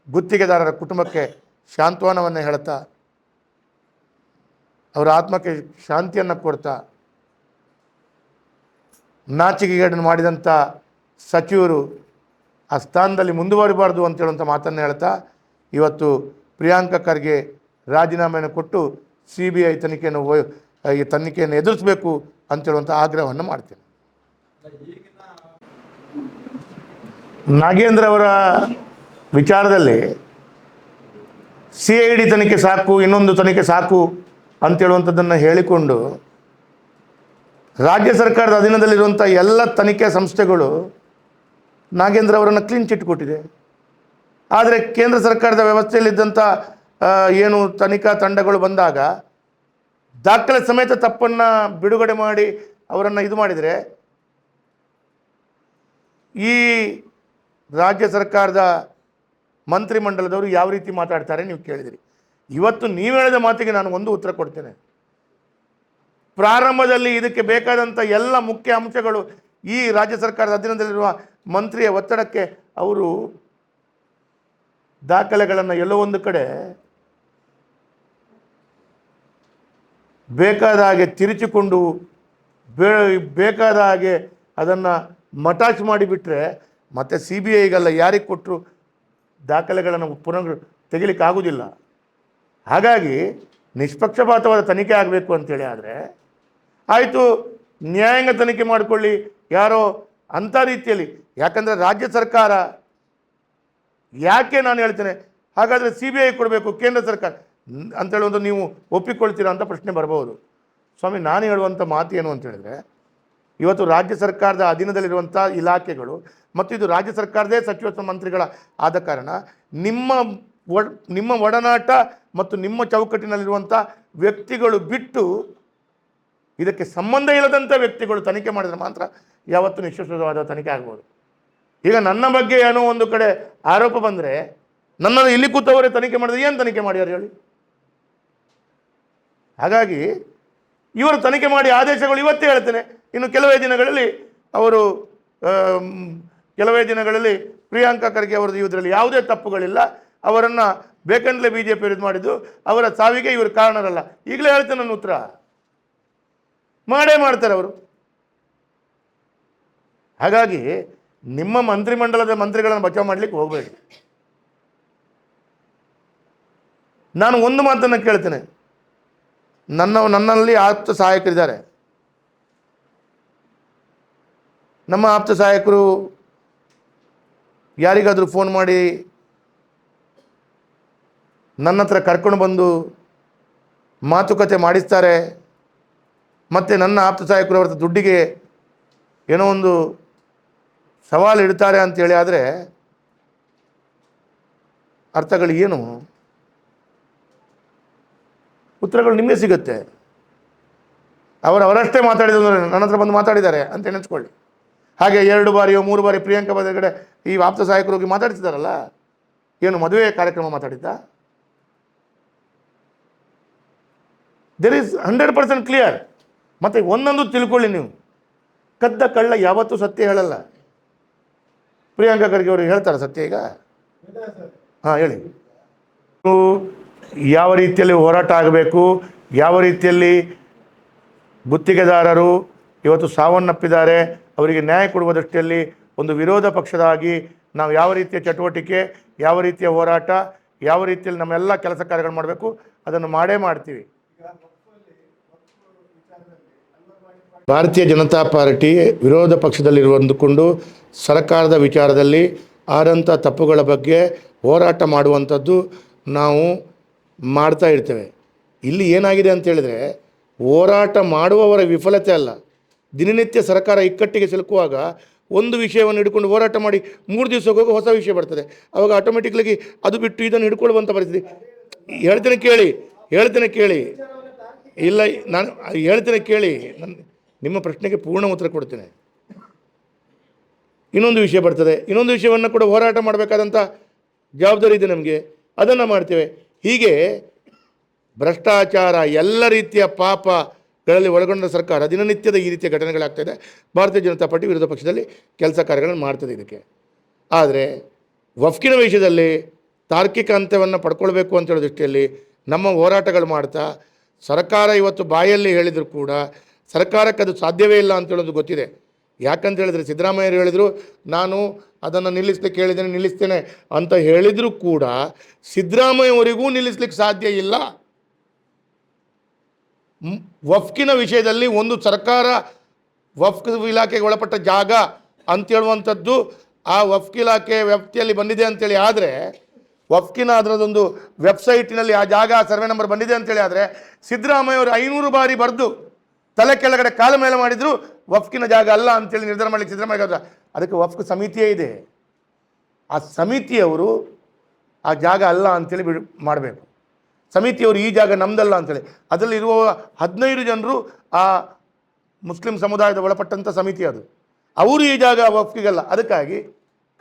ಗುತ್ತಿಗೆದಾರರ ಕುಟುಂಬಕ್ಕೆ ಸಾಂತ್ವನವನ್ನು ಹೇಳ್ತಾ ಅವರ ಆತ್ಮಕ್ಕೆ ಶಾಂತಿಯನ್ನು ಕೊಡ್ತಾ ನಾಚಿಕೆಗೇಡನ್ನು ಮಾಡಿದಂಥ ಸಚಿವರು ಆ ಸ್ಥಾನದಲ್ಲಿ ಮುಂದುವರಿಬಾರ್ದು ಅಂತೇಳುವಂಥ ಮಾತನ್ನು ಹೇಳ್ತಾ ಇವತ್ತು ಪ್ರಿಯಾಂಕ ಖರ್ಗೆ ರಾಜೀನಾಮೆಯನ್ನು ಕೊಟ್ಟು CBI ತನಿಖೆಯನ್ನು ಎದುರಿಸಬೇಕು ಅಂತೇಳುವಂಥ ಆಗ್ರಹವನ್ನು ಮಾಡ್ತೇನೆ. ನಾಗೇಂದ್ರ ಅವರ ವಿಚಾರದಲ್ಲಿ CID ತನಿಖೆ ಸಾಕು, ಇನ್ನೊಂದು ತನಿಖೆ ಸಾಕು ಅಂತೇಳುವಂಥದ್ದನ್ನು ಹೇಳಿಕೊಂಡು ರಾಜ್ಯ ಸರ್ಕಾರದ ಅಧೀನದಲ್ಲಿರುವಂಥ ಎಲ್ಲ ತನಿಖೆ ಸಂಸ್ಥೆಗಳು ನಾಗೇಂದ್ರ ಅವರನ್ನು ಕ್ಲೀನ್ ಚಿಟ್ ಕೊಟ್ಟಿದೆ. ಆದರೆ ಕೇಂದ್ರ ಸರ್ಕಾರದ ವ್ಯವಸ್ಥೆಯಲ್ಲಿದ್ದಂಥ ಏನು ತನಿಖಾ ತಂಡಗಳು ಬಂದಾಗ ದಾಖಲೆ ಸಮೇತ ತಪ್ಪನ್ನು ಬಿಡುಗಡೆ ಮಾಡಿ ಅವರನ್ನು ಇದು ಮಾಡಿದರೆ ಈ ರಾಜ್ಯ ಸರ್ಕಾರದ ಮಂತ್ರಿಮಂಡಲದವರು ಯಾವ ರೀತಿ ಮಾತಾಡ್ತಾರೆ ನೀವು ಕೇಳಿದಿರಿ. ಇವತ್ತು ನೀವು ಹೇಳಿದ ಮಾತಿಗೆ ನಾನು ಒಂದು ಉತ್ತರ ಕೊಡ್ತೇನೆ. ಪ್ರಾರಂಭದಲ್ಲಿ ಇದಕ್ಕೆ ಬೇಕಾದಂಥ ಎಲ್ಲ ಮುಖ್ಯ ಅಂಶಗಳು ಈ ರಾಜ್ಯ ಸರ್ಕಾರದ ಅಧೀನದಲ್ಲಿರುವ ಮಂತ್ರಿಯ ಒತ್ತಡಕ್ಕೆ ಅವರು ದಾಖಲೆಗಳನ್ನು ಎಲ್ಲೋ ಒಂದು ಕಡೆ ಬೇಕಾದ ಹಾಗೆ ತಿರುಚಿಕೊಂಡು ಬೇಕಾದ ಹಾಗೆ ಅದನ್ನು ಮಟಾಚ್ ಮಾಡಿಬಿಟ್ರೆ ಮತ್ತೆ CBIಗೆಲ್ಲ ಯಾರಿಗೆ ಕೊಟ್ಟರು ದಾಖಲೆಗಳನ್ನು ಪುನಃ ತೆಗಿಲಿಕ್ಕೆ ಆಗೋದಿಲ್ಲ. ಹಾಗಾಗಿ ನಿಷ್ಪಕ್ಷಪಾತವಾದ ತನಿಖೆ ಆಗಬೇಕು ಅಂತೇಳಿ ಆದರೆ ಆಯಿತು, ನ್ಯಾಯಾಂಗ ತನಿಖೆ ಮಾಡಿಕೊಳ್ಳಿ ಯಾರೋ ಅಂಥ ರೀತಿಯಲ್ಲಿ. ಯಾಕಂದರೆ ರಾಜ್ಯ ಸರ್ಕಾರ ಯಾಕೆ ನಾನು ಹೇಳ್ತೇನೆ ಹಾಗಾದರೆ CBI ಕೊಡಬೇಕು ಕೇಂದ್ರ ಸರ್ಕಾರ ಅಂತೇಳಿ ಒಂದು ನೀವು ಒಪ್ಪಿಕೊಳ್ತೀರಾ ಅಂತ ಪ್ರಶ್ನೆ ಬರ್ಬೋದು. ಸ್ವಾಮಿ, ನಾನು ಹೇಳುವಂಥ ಮಾತು ಏನು ಅಂತ ಹೇಳಿದ್ರೆ, ಇವತ್ತು ರಾಜ್ಯ ಸರ್ಕಾರದ ಅಧೀನದಲ್ಲಿರುವಂಥ ಇಲಾಖೆಗಳು ಮತ್ತು ಇದು ರಾಜ್ಯ ಸರ್ಕಾರದೇ ಸಚಿವ ಮಂತ್ರಿಗಳ ಆದ ಕಾರಣ ನಿಮ್ಮ ಒಡನಾಟ ಮತ್ತು ನಿಮ್ಮ ಚೌಕಟ್ಟಿನಲ್ಲಿರುವಂಥ ವ್ಯಕ್ತಿಗಳು ಬಿಟ್ಟು ಇದಕ್ಕೆ ಸಂಬಂಧ ಇಲ್ಲದಂಥ ವ್ಯಕ್ತಿಗಳು ತನಿಖೆ ಮಾಡಿದರೆ ಮಾತ್ರ ಯಾವತ್ತೂ ನಿಷ್ಪಕ್ಷಪಾತವಾದ ತನಿಖೆ ಆಗ್ಬೋದು. ಈಗ ನನ್ನ ಬಗ್ಗೆ ಏನೋ ಒಂದು ಕಡೆ ಆರೋಪ ಬಂದರೆ ನನ್ನನ್ನು ಇಲ್ಲಿ ಕೂತವರೇ ತನಿಖೆ ಮಾಡಿದ್ರೆ ಏನು ತನಿಖೆ ಮಾಡ್ಯಾರ ಹೇಳಿ? ಹಾಗಾಗಿ ಇವರು ತನಿಖೆ ಮಾಡಿ ಆದೇಶಗಳು ಇವತ್ತೇ ಹೇಳ್ತೇನೆ. ಇನ್ನು ಕೆಲವೇ ದಿನಗಳಲ್ಲಿ ಪ್ರಿಯಾಂಕ ಖರ್ಗೆ ಅವರದ್ದು ಇದರಲ್ಲಿ ಯಾವುದೇ ತಪ್ಪುಗಳಿಲ್ಲ, ಅವರನ್ನು ಬೇಕಂತಲೇ BJP ಇದು ಮಾಡಿದ್ದು, ಅವರ ಸಾವಿಗೆ ಇವರು ಕಾರಣರಲ್ಲ. ಈಗಲೇ ಹೇಳ್ತೇನೆ ನನ್ನ ಉತ್ತರ, ಮಾಡೇ ಮಾಡ್ತಾರೆ ಅವರು. ಹಾಗಾಗಿ ನಿಮ್ಮ ಮಂತ್ರಿಮಂಡಲದ ಮಂತ್ರಿಗಳನ್ನು ಬಚಾವ್ ಮಾಡಲಿಕ್ಕೆ ಹೋಗಬೇಡಿ. ನಾನು ಒಂದು ಮಾತನ್ನು ಕೇಳ್ತೇನೆ, ನನ್ನಲ್ಲಿ ಆಪ್ತ ಸಹಾಯಕರಿದ್ದಾರೆ. ನಮ್ಮ ಆಪ್ತ ಸಹಾಯಕರು ಯಾರಿಗಾದರೂ ಫೋನ್ ಮಾಡಿ ನನ್ನ ಹತ್ರ ಕರ್ಕೊಂಡು ಬಂದು ಮಾತುಕತೆ ಮಾಡಿಸ್ತಾರೆ. ಮತ್ತು ನನ್ನ ಆಪ್ತ ಸಹಾಯಕರು ಅವ್ರ ದುಡ್ಡಿಗೆ ಏನೋ ಒಂದು ಸವಾಲು ಇಡ್ತಾರೆ ಅಂತೇಳಿ ಆದರೆ ಅರ್ಥಗಳು ಏನು? ಉತ್ತರಗಳು ನಿಮಗೆ ಸಿಗುತ್ತೆ. ಅವರಷ್ಟೇ ಮಾತಾಡಿದ್ರು, ನನ್ನ ಹತ್ರ ಬಂದು ಮಾತಾಡಿದ್ದಾರೆ ಅಂತ ನೆನೆಸ್ಕೊಳ್ಳಿ. ಹಾಗೆ 2 ಬಾರಿಯೋ 3 ಬಾರಿ ಪ್ರಿಯಾಂಕಾ ಎದುರುಗಡೆ ಈ ಆಪ್ತ ಸಹಾಯಕರು ಹೋಗಿ ಮಾತಾಡ್ತಿದ್ದಾರಲ್ಲ, ಏನು ಮದುವೆ ಕಾರ್ಯಕ್ರಮ ಮಾತಾಡಿದ್ದ? There is 100% clear. ಮತ್ತು ಒಂದೊಂದು ತಿಳ್ಕೊಳ್ಳಿ ನೀವು, ಕದ್ದ ಕಳ್ಳ ಯಾವತ್ತೂ ಸತ್ಯ ಹೇಳಲ್ಲ. ಪ್ರಿಯಾಂಕಾ ಖರ್ಗೆ ಅವರು ಹೇಳ್ತಾರೆ ಸತ್ಯ ಈಗ? ಹಾಂ, ಹೇಳಿ. ಯಾವ ರೀತಿಯಲ್ಲಿ ಹೋರಾಟ ಆಗಬೇಕು, ಯಾವ ರೀತಿಯಲ್ಲಿ ಗುತ್ತಿಗೆದಾರರು ಇವತ್ತು ಸಾವನ್ನಪ್ಪಿದ್ದಾರೆ, ಅವರಿಗೆ ನ್ಯಾಯ ಕೊಡುವ ದೃಷ್ಟಿಯಲ್ಲಿ ಒಂದು ವಿರೋಧ ಪಕ್ಷದಾಗಿ ನಾವು ಯಾವ ರೀತಿಯ ಚಟುವಟಿಕೆ, ಯಾವ ರೀತಿಯ ಹೋರಾಟ, ಯಾವ ರೀತಿಯಲ್ಲಿ ನಮ್ಮೆಲ್ಲ ಕೆಲಸ ಕಾರ್ಯಗಳು ಮಾಡಬೇಕು ಅದನ್ನು ಮಾಡೇ ಮಾಡ್ತೀವಿ. ಭಾರತೀಯ ಜನತಾ ಪಾರ್ಟಿ ವಿರೋಧ ಪಕ್ಷದಲ್ಲಿರುವಂದುಕೊಂಡು ಸರ್ಕಾರದ ವಿಚಾರದಲ್ಲಿ ಆದಂಥ ತಪ್ಪುಗಳ ಬಗ್ಗೆ ಹೋರಾಟ ಮಾಡುವಂಥದ್ದು ನಾವು ಮಾಡ್ತಾ ಇರ್ತೇವೆ. ಇಲ್ಲಿ ಏನಾಗಿದೆ ಅಂತ ಹೇಳಿದರೆ, ಹೋರಾಟ ಮಾಡುವವರ ವಿಫಲತೆ ಅಲ್ಲ, ದಿನನಿತ್ಯ ಸರ್ಕಾರ ಇಕ್ಕಟ್ಟಿಗೆ ಸಿಲುಕುವಾಗ ಒಂದು ವಿಷಯವನ್ನು ಹಿಡ್ಕೊಂಡು ಹೋರಾಟ ಮಾಡಿ 3 ದಿವಸಕ್ಕೆ ಹೋಗಿ ಹೊಸ ವಿಷಯ ಬರ್ತದೆ. ಆವಾಗ ಆಟೋಮೆಟಿಕ್ಲಾಗಿ ಅದು ಬಿಟ್ಟು ಇದನ್ನು ಹಿಡ್ಕೊಳ್ಳುವಂಥ ಪರಿಸ್ಥಿತಿ. ಹೇಳ್ತೇನೆ ಕೇಳಿ. ಇಲ್ಲ, ನಾನು ಹೇಳ್ತೇನೆ ಕೇಳಿ, ನಿಮ್ಮ ಪ್ರಶ್ನೆಗೆ ಪೂರ್ಣ ಉತ್ತರ ಕೊಡ್ತೇನೆ. ಇನ್ನೊಂದು ವಿಷಯ ಬರ್ತದೆ, ಇನ್ನೊಂದು ವಿಷಯವನ್ನು ಕೂಡ ಹೋರಾಟ ಮಾಡಬೇಕಾದಂಥ ಜವಾಬ್ದಾರಿ ಇದೆ ನಮಗೆ, ಅದನ್ನು ಮಾಡ್ತೇವೆ. ಹೀಗೆ ಭ್ರಷ್ಟಾಚಾರ, ಎಲ್ಲ ರೀತಿಯ ಪಾಪಗಳಲ್ಲಿ ಒಳಗೊಂಡ ಸರ್ಕಾರ ದಿನನಿತ್ಯದ ಈ ರೀತಿಯ ಘಟನೆಗಳಾಗ್ತಾಯಿದೆ. ಭಾರತೀಯ ಜನತಾ ಪಾರ್ಟಿ ವಿರೋಧ ಪಕ್ಷದಲ್ಲಿ ಕೆಲಸ ಕಾರ್ಯಗಳನ್ನು ಮಾಡ್ತದೆ ಇದಕ್ಕೆ. ಆದರೆ ವಫ್ಕಿನ ವಿಷಯದಲ್ಲಿ ತಾರ್ಕಿಕ ಅಂತ್ಯವನ್ನು ಪಡ್ಕೊಳ್ಬೇಕು ಅಂತೇಳೋ ದೃಷ್ಟಿಯಲ್ಲಿ ನಮ್ಮ ಹೋರಾಟಗಳು ಮಾಡ್ತಾ, ಸರ್ಕಾರ ಇವತ್ತು ಬಾಯಲ್ಲಿ ಹೇಳಿದರೂ ಕೂಡ ಸರ್ಕಾರಕ್ಕೆ ಅದು ಸಾಧ್ಯವೇ ಇಲ್ಲ ಅಂತೇಳೋದು ಗೊತ್ತಿದೆ. ಯಾಕಂತ ಹೇಳಿದರೆ, ಸಿದ್ದರಾಮಯ್ಯರು ಹೇಳಿದರು ನಾನು ಅದನ್ನು ನಿಲ್ಲಿಸ್ತೇನೆ ಅಂತ ಹೇಳಿದರೂ ಕೂಡ ಸಿದ್ದರಾಮಯ್ಯವರಿಗೂ ನಿಲ್ಲಿಸ್ಲಿಕ್ಕೆ ಸಾಧ್ಯ ಇಲ್ಲ. ವಫ್ಕಿನ ವಿಷಯದಲ್ಲಿ ಒಂದು ಸರ್ಕಾರ ವಫ್ಕ್ ಇಲಾಖೆಗೆ ಒಳಪಟ್ಟ ಜಾಗ ಅಂತೇಳುವಂಥದ್ದು ಆ ವಫ್ಕ್ ಇಲಾಖೆ ವ್ಯಾಪ್ತಿಯಲ್ಲಿ ಬಂದಿದೆ ಅಂತೇಳಿ ಆದರೆ, ವಫ್ಕಿನ ಅದರದೊಂದು ವೆಬ್ಸೈಟಿನಲ್ಲಿ ಆ ಜಾಗ ಸರ್ವೆ ನಂಬರ್ ಬಂದಿದೆ ಅಂತೇಳಿ ಆದರೆ, ಸಿದ್ದರಾಮಯ್ಯವರು 500 ಬಾರಿ ಬರೆದು ತಲೆ ಕೆಳಗಡೆ ಕಾಲ ಮೇಲೆ ಮಾಡಿದ್ರು ವಫ್ಕಿನ ಜಾಗ ಅಲ್ಲ ಅಂತೇಳಿ ನಿರ್ಧಾರ ಮಾಡಲಿಕ್ಕೆ ಸಿದ್ದರಾಮಯ್ಯ. ಅದಕ್ಕೆ ವಫ್ಕ್ ಸಮಿತಿಯೇ ಇದೆ. ಆ ಸಮಿತಿಯವರು ಆ ಜಾಗ ಅಲ್ಲ ಅಂಥೇಳಿ ಮಾಡಬೇಕು. ಸಮಿತಿಯವರು ಈ ಜಾಗ ನಮ್ಮದಲ್ಲ ಅಂಥೇಳಿ, ಅದರಲ್ಲಿ ಇರುವ 15 ಜನರು ಆ ಮುಸ್ಲಿಂ ಸಮುದಾಯದ ಒಳಪಟ್ಟಂಥ ಸಮಿತಿ ಅದು. ಅವರು ಈ ಜಾಗ ವಫ್ಕಿಗಲ್ಲ. ಅದಕ್ಕಾಗಿ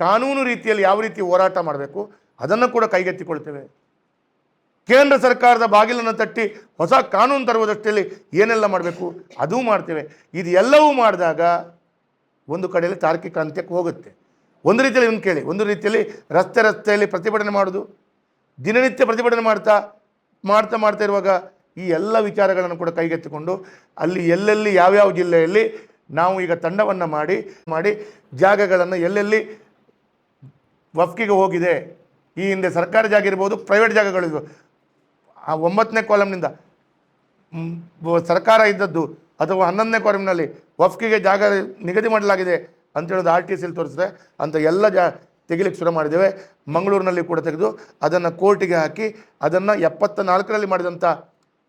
ಕಾನೂನು ರೀತಿಯಲ್ಲಿ ಯಾವ ರೀತಿ ಹೋರಾಟ ಮಾಡಬೇಕು ಅದನ್ನು ಕೂಡ ಕೈಗೆತ್ತಿಕೊಳ್ತೇವೆ. ಕೇಂದ್ರ ಸರ್ಕಾರದ ಬಾಗಿಲನ್ನು ತಟ್ಟಿ ಹೊಸ ಕಾನೂನು ತರುವ ದೃಷ್ಟಿಯಲ್ಲಿ ಏನೆಲ್ಲ ಮಾಡಬೇಕು ಅದೂ ಮಾಡ್ತೇವೆ. ಇದು ಎಲ್ಲವೂ ಮಾಡಿದಾಗ ಒಂದು ಕಡೆಯಲ್ಲಿ ತಾರ್ಕಿಕ ಅಂತ್ಯಕ್ಕೆ ಹೋಗುತ್ತೆ. ಒಂದು ರೀತಿಯಲ್ಲಿ ಇವನು ಕೇಳಿ, ಒಂದು ರೀತಿಯಲ್ಲಿ ರಸ್ತೆಯಲ್ಲಿ ಪ್ರತಿಭಟನೆ ಮಾಡೋದು, ದಿನನಿತ್ಯ ಪ್ರತಿಭಟನೆ ಮಾಡ್ತಾ ಇರುವಾಗ ಈ ಎಲ್ಲ ವಿಚಾರಗಳನ್ನು ಕೂಡ ಕೈಗೆತ್ತಿಕೊಂಡು ಅಲ್ಲಿ ಎಲ್ಲೆಲ್ಲಿ ಯಾವ್ಯಾವ ಜಿಲ್ಲೆಯಲ್ಲಿ ನಾವು ಈಗ ತಂಡವನ್ನು ಮಾಡಿ ಜಾಗಗಳನ್ನು ಎಲ್ಲೆಲ್ಲಿ ವಫ್ಕಿಗೆ ಹೋಗಿದೆ, ಈ ಹಿಂದೆ ಸರ್ಕಾರಿ ಜಾಗ ಇರ್ಬೋದು, ಪ್ರೈವೇಟ್ ಜಾಗಗಳಿರ್ಬೋದು, ಆ 9ನೇ ಕಾಲಮ್ನಿಂದ ಸರ್ಕಾರ ಇದ್ದದ್ದು ಅಥವಾ 11ನೇ ಕಾಲಮ್ನಲ್ಲಿ ವಫ್ಕಿಗೆ ಜಾಗ ನಿಗದಿ ಮಾಡಲಾಗಿದೆ ಅಂತೇಳೋದು RTCಯಲ್ಲಿ ತೋರಿಸಿದೆ ಅಂತ ಎಲ್ಲ ತೆಗಿಲಿಕ್ಕೆ ಶುರು ಮಾಡಿದ್ದೇವೆ. ಮಂಗಳೂರಿನಲ್ಲಿ ಕೂಡ ತೆಗೆದು ಅದನ್ನು ಕೋರ್ಟಿಗೆ ಹಾಕಿ ಅದನ್ನು 74ರಲ್ಲಿ ಮಾಡಿದಂಥ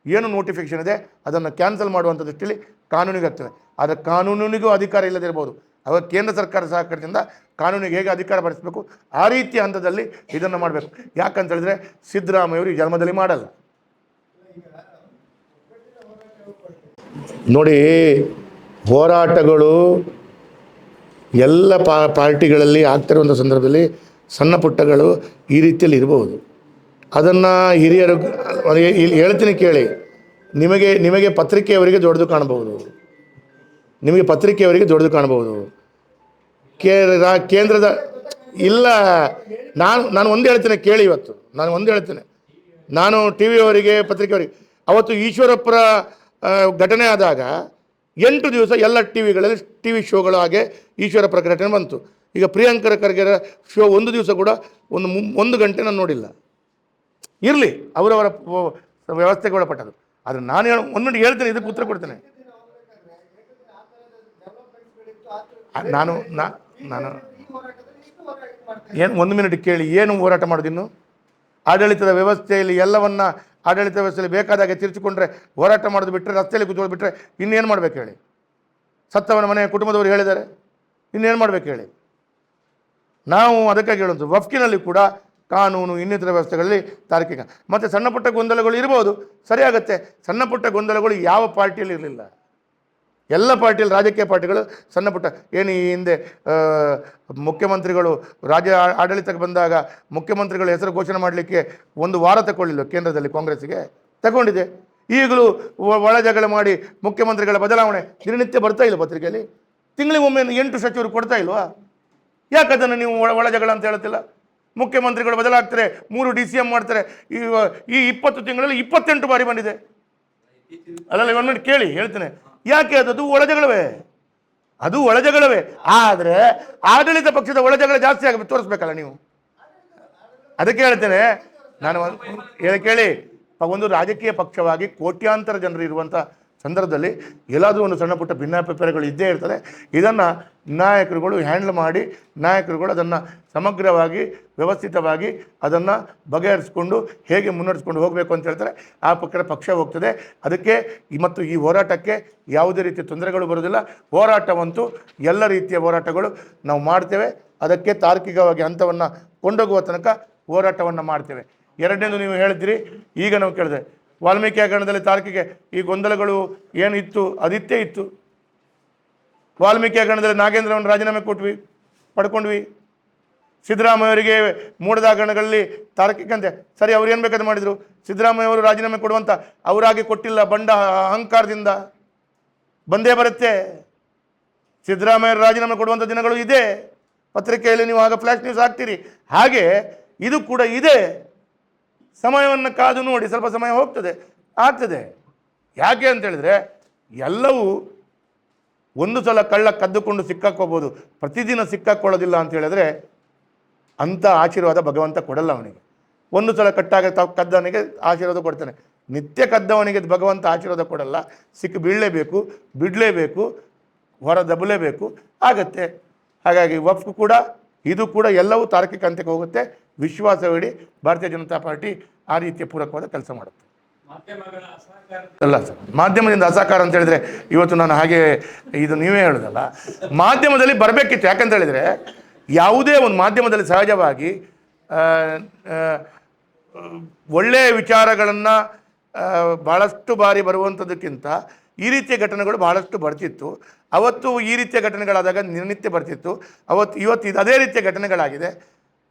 ಏನು ನೋಟಿಫಿಕೇಷನ್ ಇದೆ ಅದನ್ನು ಕ್ಯಾನ್ಸಲ್ ಮಾಡುವಂಥ ದೃಷ್ಟಿಯಲ್ಲಿ ಕಾನೂನಿಗೆ ಹಾಕ್ತೇವೆ. ಆದರೆ ಕಾನೂನಿಗೂ ಅಧಿಕಾರ ಇಲ್ಲದಿರ್ಬೋದು. ಅವಾಗ ಕೇಂದ್ರ ಸರ್ಕಾರ ಸಹಕಾರದಿಂದ ಕಾನೂನಿಗೆ ಹೇಗೆ ಅಧಿಕಾರ ಬರೆಸಬೇಕು ಆ ರೀತಿಯ ಹಂತದಲ್ಲಿ ಇದನ್ನು ಮಾಡಬೇಕು. ಯಾಕಂತ ಹೇಳಿದ್ರೆ ಸಿದ್ದರಾಮಯ್ಯವರು ಈ ಜನ್ಮದಲ್ಲಿ ಮಾಡಲ್ಲ. ನೋಡಿ, ಹೋರಾಟಗಳು ಎಲ್ಲ ಪಾರ್ಟಿಗಳಲ್ಲಿ ಆಗ್ತಿರುವಂಥ ಸಂದರ್ಭದಲ್ಲಿ ಸಣ್ಣ ಪುಟ್ಟಗಳು ಈ ರೀತಿಯಲ್ಲಿ ಇರ್ಬೋದು. ಅದನ್ನು ಹಿರಿಯರು ಹೇಳ್ತೀನಿ ಕೇಳಿ. ನಿಮಗೆ ಪತ್ರಿಕೆಯವರಿಗೆ ದೊಡ್ಡದು ಕಾಣಬಹುದು, ಕೇಂದ್ರದ ಇಲ್ಲ. ನಾನು ಒಂದು ಹೇಳ್ತೇನೆ ಕೇಳಿ. ಇವತ್ತು ನಾನು ಟಿ ವಿಯವರಿಗೆ, ಪತ್ರಿಕೆಯವರಿಗೆ, ಅವತ್ತು ಈಶ್ವರಪ್ಪರ ಘಟನೆ ಆದಾಗ 8 ದಿವಸ ಎಲ್ಲ ಟಿವಿಗಳಲ್ಲಿ TV ಶೋಗಳು ಹಾಗೆ ಈಶ್ವರಪ್ಪರ ಘಟನೆ ಬಂತು. ಈಗ ಪ್ರಿಯಾಂಕಾ ಖರ್ಗೆ ಶೋ 1 ದಿವಸ ಕೂಡ ಒಂದು ಗಂಟೆ ನಾನು ನೋಡಿಲ್ಲ. ಇರಲಿ, ಅವರವರ ವ್ಯವಸ್ಥೆಗೆ ಒಳಪಟ್ಟದು. ಆದರೆ ನಾನು ಒಂದು ಮಿನಿಟ್ ಹೇಳ್ತೇನೆ, ಇದಕ್ಕೆ ಉತ್ತರ ಕೊಡ್ತೇನೆ. ನಾನು ಏನು 1 ಮಿನಿಟ್ ಕೇಳಿ. ಏನು ಹೋರಾಟ ಮಾಡೋದಿನ್ನು? ಆಡಳಿತದ ವ್ಯವಸ್ಥೆಯಲ್ಲಿ ಎಲ್ಲವನ್ನ ಆಡಳಿತ ವ್ಯವಸ್ಥೆಯಲ್ಲಿ ಬೇಕಾದಾಗೆ ತಿರ್ಚಿಕೊಂಡ್ರೆ ಹೋರಾಟ ಮಾಡೋದು ಬಿಟ್ಟರೆ, ರಸ್ತೆಯಲ್ಲಿ ಕೂತ್ಕೊಂಡು ಬಿಟ್ಟರೆ ಇನ್ನೇನು ಮಾಡಬೇಕು ಹೇಳಿ? ಸತ್ತವನ ಮನೆಯ ಕುಟುಂಬದವರು ಹೇಳಿದ್ದಾರೆ, ಇನ್ನೇನು ಮಾಡಬೇಕು ಹೇಳಿ? ನಾವು ಅದಕ್ಕಾಗಿ ಹೇಳೋದು ವಫ್ಕಿನಲ್ಲಿ ಕೂಡ ಕಾನೂನು ಇನ್ನಿತರ ವ್ಯವಸ್ಥೆಗಳಲ್ಲಿ ತಾರ್ಕಿಕ. ಮತ್ತು ಸಣ್ಣ ಪುಟ್ಟ ಗೊಂದಲಗಳು ಇರ್ಬೋದು, ಸರಿಯಾಗತ್ತೆ. ಸಣ್ಣ ಪುಟ್ಟ ಗೊಂದಲಗಳು ಯಾವ ಪಾರ್ಟಿಯಲ್ಲಿ ಇರಲಿಲ್ಲ, ಎಲ್ಲ ಪಾರ್ಟಿಯಲ್ಲಿ, ರಾಜಕೀಯ ಪಾರ್ಟಿಗಳು ಸಣ್ಣ ಪುಟ್ಟ ಏನು ಈ ಹಿಂದೆ ಮುಖ್ಯಮಂತ್ರಿಗಳು ರಾಜ್ಯ ಆಡಳಿತಕ್ಕೆ ಬಂದಾಗ ಮುಖ್ಯಮಂತ್ರಿಗಳ ಹೆಸರು ಘೋಷಣೆ ಮಾಡಲಿಕ್ಕೆ 1 ವಾರ ತಗೊಳ್ಳಿಲ್ಲ ಕೇಂದ್ರದಲ್ಲಿ ಕಾಂಗ್ರೆಸ್ಸಿಗೆ, ತಗೊಂಡಿದೆ. ಈಗಲೂ ಒಳ ಜಗಳ ಮಾಡಿ ಮುಖ್ಯಮಂತ್ರಿಗಳ ಬದಲಾವಣೆ ದಿನನಿತ್ಯ ಬರ್ತಾ ಇಲ್ಲ ಪತ್ರಿಕೆಯಲ್ಲಿ. ತಿಂಗಳಿಗೊಮ್ಮೆ 8 ಸಚಿವರು ಕೊಡ್ತಾ ಇಲ್ವಾ? ಯಾಕೆ ಅದನ್ನು ನೀವು ಒಳ ಜಗಳ ಅಂತ ಹೇಳ್ತಿಲ್ಲ? ಮುಖ್ಯಮಂತ್ರಿಗಳು ಬದಲಾಗ್ತಾರೆ, 3 DCM ಮಾಡ್ತಾರೆ. ಈ 20 ತಿಂಗಳಲ್ಲಿ 28 ಬಾರಿ ಬಂದಿದೆ. ಅದರಲ್ಲಿ 1 ಮಿನಿಟ್ ಕೇಳಿ ಹೇಳ್ತೇನೆ. ಯಾಕೆ ಅದು ಒಳಜಗಳವೇ, ಅದು ಒಳಜಗಳವೇ. ಆದರೆ ಆಡಳಿತ ಪಕ್ಷದ ಒಳಜಗಳ ಜಾಸ್ತಿ ಆಗಿ ತೋರಿಸ್ಬೇಕಲ್ಲ ನೀವು. ಅದಕ್ಕೆ ಹೇಳ್ತೇನೆ ನಾನು, ಕೇಳಿ, ಒಂದು ರಾಜಕೀಯ ಪಕ್ಷವಾಗಿ ಕೋಟ್ಯಾಂತರ ಜನರು ಇರುವಂಥ ಸಂದರ್ಭದಲ್ಲಿ ಎಲ್ಲಾದರೂ ಒಂದು ಸಣ್ಣ ಪುಟ್ಟ ಭಿನ್ನಾಭಿಪ್ರಾಯಗಳು ಇದ್ದೇ ಇರ್ತದೆ. ಇದನ್ನು ನಾಯಕರುಗಳು ಹ್ಯಾಂಡಲ್ ಮಾಡಿ, ನಾಯಕರುಗಳು ಅದನ್ನು ಸಮಗ್ರವಾಗಿ ವ್ಯವಸ್ಥಿತವಾಗಿ ಅದನ್ನು ಬಗೆಹರಿಸ್ಕೊಂಡು ಹೇಗೆ ಮುನ್ನಡೆಸ್ಕೊಂಡು ಹೋಗಬೇಕು ಅಂತ ಹೇಳ್ತಾರೆ. ಆ ಪಕ್ಷ ಹೋಗ್ತದೆ. ಅದಕ್ಕೆ ಮತ್ತು ಈ ಹೋರಾಟಕ್ಕೆ ಯಾವುದೇ ರೀತಿಯ ತೊಂದರೆಗಳು ಬರೋದಿಲ್ಲ. ಹೋರಾಟವಂತೂ ಎಲ್ಲ ರೀತಿಯ ಹೋರಾಟಗಳು ನಾವು ಮಾಡ್ತೇವೆ. ಅದಕ್ಕೆ ತಾರ್ಕಿಕವಾಗಿ ಹಂತವನ್ನು ಕೊಂಡೋಗುವ ತನಕ ಹೋರಾಟವನ್ನು ಮಾಡ್ತೇವೆ. ಎರಡನೇದು ನೀವು ಹೇಳಿದ್ರಿ, ಈಗ ನಾವು ಕೇಳಿದೆ ವಾಲ್ಮೀಕಿ ಹಗರಣದಲ್ಲಿ ತಾರ್ಕಿಕ ಈ ಗೊಂದಲಗಳು ಏನಿತ್ತು ಅದಿತ್ತೇ ಇತ್ತು. ವಾಲ್ಮೀಕಿ ಹಗರಣದಲ್ಲಿ ನಾಗೇಂದ್ರವನ್ನು ರಾಜೀನಾಮೆ ಪಡ್ಕೊಂಡ್ವಿ. ಸಿದ್ದರಾಮಯ್ಯ ಅವರಿಗೆ ಮೂಡದ ಹಗರಣಗಳಲ್ಲಿ ತಾರ್ಕಿಕಂತೆ ಸರಿ, ಅವ್ರು ಏನು ಬೇಕಾದ್ರೆ ಮಾಡಿದರು. ಸಿದ್ದರಾಮಯ್ಯ ಅವರು ರಾಜೀನಾಮೆ ಕೊಡುವಂಥ ಅವರಾಗಿ ಕೊಟ್ಟಿಲ್ಲ, ಬಂಡ ಅಹಂಕಾರದಿಂದ ಬಂದೇ ಬರುತ್ತೆ. ಸಿದ್ದರಾಮಯ್ಯ ರಾಜೀನಾಮೆ ಕೊಡುವಂಥ ದಿನಗಳು ಇದೆ. ಪತ್ರಿಕೆಯಲ್ಲಿ ನೀವು ಆಗ ಫ್ಲ್ಯಾಶ್ ನ್ಯೂಸ್ ಹಾಕ್ತೀರಿ. ಹಾಗೆ ಇದು ಕೂಡ ಇದೆ. ಸಮಯವನ್ನು ಕಾದು ನೋಡಿ, ಸ್ವಲ್ಪ ಸಮಯ ಆಗ್ತದೆ. ಯಾಕೆ ಅಂತ ಹೇಳಿದ್ರೆ ಎಲ್ಲವೂ ಒಂದು ಸಲ ಕಳ್ಳ ಕದ್ದುಕೊಂಡು ಸಿಕ್ಕಾಕೋಬೋದು, ಪ್ರತಿದಿನ ಸಿಕ್ಕಾಕೊಳ್ಳೋದಿಲ್ಲ ಅಂತ ಹೇಳಿದ್ರೆ ಅಂಥ ಆಶೀರ್ವಾದ ಭಗವಂತ ಕೊಡಲ್ಲ ಅವನಿಗೆ. ಒಂದು ಸಲ ಕದ್ದವನಿಗೆ ಆಶೀರ್ವಾದ ಕೊಡ್ತಾನೆ, ನಿತ್ಯ ಕದ್ದವನಿಗೆ ಭಗವಂತ ಆಶೀರ್ವಾದ ಕೊಡಲ್ಲ. ಬೀಳಲೇಬೇಕು, ಬಿಡಲೇಬೇಕು, ಹೊರ ದಬ್ಬಲೇಬೇಕು, ಆಗತ್ತೆ. ಹಾಗಾಗಿ ವಫ್ ಕೂಡ ಇದು ಕೂಡ ಎಲ್ಲವೂ ತಾರ್ಕಿಕ ಹಂತಕ್ಕೆ ಹೋಗುತ್ತೆ. ವಿಶ್ವಾಸವಿಡಿ ಭಾರತೀಯ ಜನತಾ ಪಾರ್ಟಿ ಆ ರೀತಿಯ ಪೂರಕವಾದ ಕೆಲಸ ಮಾಡುತ್ತೆ. ಅಲ್ಲ ಸರ್, ಮಾಧ್ಯಮದಿಂದ ಅಸಹಕಾರ ಅಂತ ಹೇಳಿದರೆ ಇವತ್ತು ನಾನು ಹಾಗೆ ಇದು ನೀವೇ ಹೇಳೋದಲ್ಲ, ಮಾಧ್ಯಮದಲ್ಲಿ ಬರಬೇಕಿತ್ತು. ಯಾಕಂತ ಹೇಳಿದರೆ ಯಾವುದೇ ಒಂದು ಮಾಧ್ಯಮದಲ್ಲಿ ಸಹಜವಾಗಿ ಒಳ್ಳೆಯ ವಿಚಾರಗಳನ್ನು ಭಾಳಷ್ಟು ಬಾರಿ ಬರುವಂಥದ್ದಕ್ಕಿಂತ ಈ ರೀತಿಯ ಘಟನೆಗಳು ಭಾಳಷ್ಟು ಬರ್ತಿತ್ತು. ಅವತ್ತು ಈ ರೀತಿಯ ಘಟನೆಗಳಾದಾಗ ದಿನನಿತ್ಯ ಬರ್ತಿತ್ತು. ಇವತ್ತು ಇದು ಅದೇ ರೀತಿಯ ಘಟನೆಗಳಾಗಿದೆ.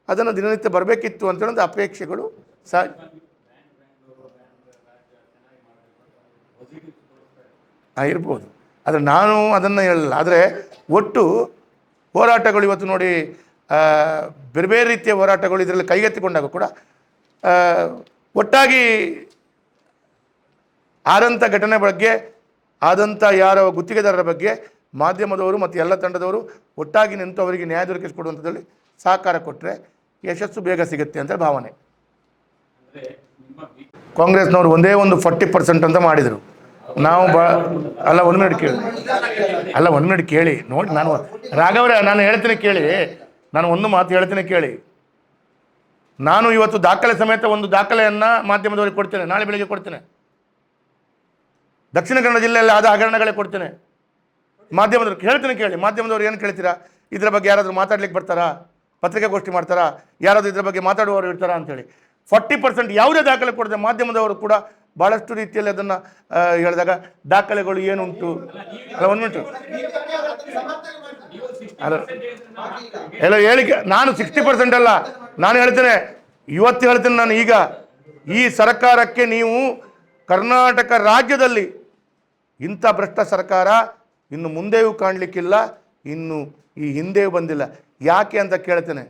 ಅದನ್ನು ದಿನನಿತ್ಯ ಬರಬೇಕಿತ್ತು ಅಂತ ಹೇಳೋದು ಅಪೇಕ್ಷೆಗಳು ಇರ್ಬೋದು. ಆದರೆ ನಾನು ಅದನ್ನು ಹೇಳಲ್ಲ. ಆದರೆ ಒಟ್ಟು ಹೋರಾಟಗಳು ಇವತ್ತು ನೋಡಿ, ಬೇರೆ ಬೇರೆ ರೀತಿಯ ಹೋರಾಟಗಳು ಇದರಲ್ಲಿ ಕೈಗೆತ್ತಿಕೊಂಡಾಗ ಕೂಡ ಒಟ್ಟಾಗಿ ಆದಂಥ ಘಟನೆ ಬಗ್ಗೆ, ಆದಂಥ ಯಾರ ಗುತ್ತಿಗೆದಾರರ ಬಗ್ಗೆ ಮಾಧ್ಯಮದವರು ಮತ್ತು ಎಲ್ಲ ತಂಡದವರು ಒಟ್ಟಾಗಿ ನಿಂತು ಅವರಿಗೆ ನ್ಯಾಯ ದೊರಕಿಸಿಕೊಡುವಂಥದ್ದಲ್ಲಿ ಸಹಕಾರ ಕೊಟ್ಟರೆ ಯಶಸ್ಸು ಬೇಗ ಸಿಗುತ್ತೆ ಅಂತ ಭಾವನೆ. ಕಾಂಗ್ರೆಸ್ನವರು ಒಂದೇ ಒಂದು 40% ಅಂತ ಮಾಡಿದರು. ನಾವು ಅಲ್ಲ, 1 ಮಿನಿಟ್ ಕೇಳಿ ನೋಡಿ. ನಾನು ರಾಘವರೇ, ನಾನು ಹೇಳ್ತೀನಿ ಕೇಳಿ, ನಾನು ಒಂದು ಮಾತು ಹೇಳ್ತೀನಿ ಕೇಳಿ. ನಾನು ಇವತ್ತು ದಾಖಲೆ ಸಮೇತ ಒಂದು ದಾಖಲೆಯನ್ನು ಮಾಧ್ಯಮದವರಿಗೆ ಕೊಡ್ತೇನೆ, ನಾಳೆ ಬೆಳಗ್ಗೆ ಕೊಡ್ತೇನೆ. ದಕ್ಷಿಣ ಕನ್ನಡ ಜಿಲ್ಲೆಯಲ್ಲಿ ಆದ ಹಗರಣಗಳೇ ಕೊಡ್ತೇನೆ. ಮಾಧ್ಯಮದವ್ರಿಗೆ ಹೇಳ್ತೀನಿ ಕೇಳಿ. ಮಾಧ್ಯಮದವ್ರು ಏನು ಕೇಳ್ತೀರಾ? ಇದರ ಬಗ್ಗೆ ಯಾರಾದರೂ ಮಾತಾಡ್ಲಿಕ್ಕೆ ಬರ್ತಾರಾ? ಪತ್ರಿಕಾಗೋಷ್ಠಿ ಮಾಡ್ತಾರಾ? ಯಾರಾದರೂ ಇದ್ರ ಬಗ್ಗೆ ಮಾತಾಡುವವರು ಇರ್ತಾರಾ ಅಂತೇಳಿ 40% ಯಾವುದೇ ದಾಖಲೆ ಕೊಡದೆ ಮಾಧ್ಯಮದವರು ಕೂಡ ಭಾಳಷ್ಟು ರೀತಿಯಲ್ಲಿ ಅದನ್ನು ಹೇಳಿದಾಗ ದಾಖಲೆಗಳು ಏನುಂಟು. ಅಲ್ಲ, 1 ಮಿನಿಟ್ ಅಲ್ಲ, ಎಲ್ಲ ಹೇಳಿಕೆ ನಾನು 60% ಅಲ್ಲ, ನಾನು ಹೇಳ್ತೇನೆ, ಇವತ್ತು ಹೇಳ್ತೇನೆ ನಾನು. ಈಗ ಈ ಸರ್ಕಾರಕ್ಕೆ ನೀವು ಕರ್ನಾಟಕ ರಾಜ್ಯದಲ್ಲಿ ಇಂಥ ಭ್ರಷ್ಟ ಸರ್ಕಾರ ಇನ್ನು ಮುಂದೆಯೂ ಕಾಣಲಿಕ್ಕಿಲ್ಲ, ಇನ್ನು ಈ ಹಿಂದೆಯೂ ಬಂದಿಲ್ಲ. ಯಾಕೆ ಅಂತ ಕೇಳ್ತೇನೆ,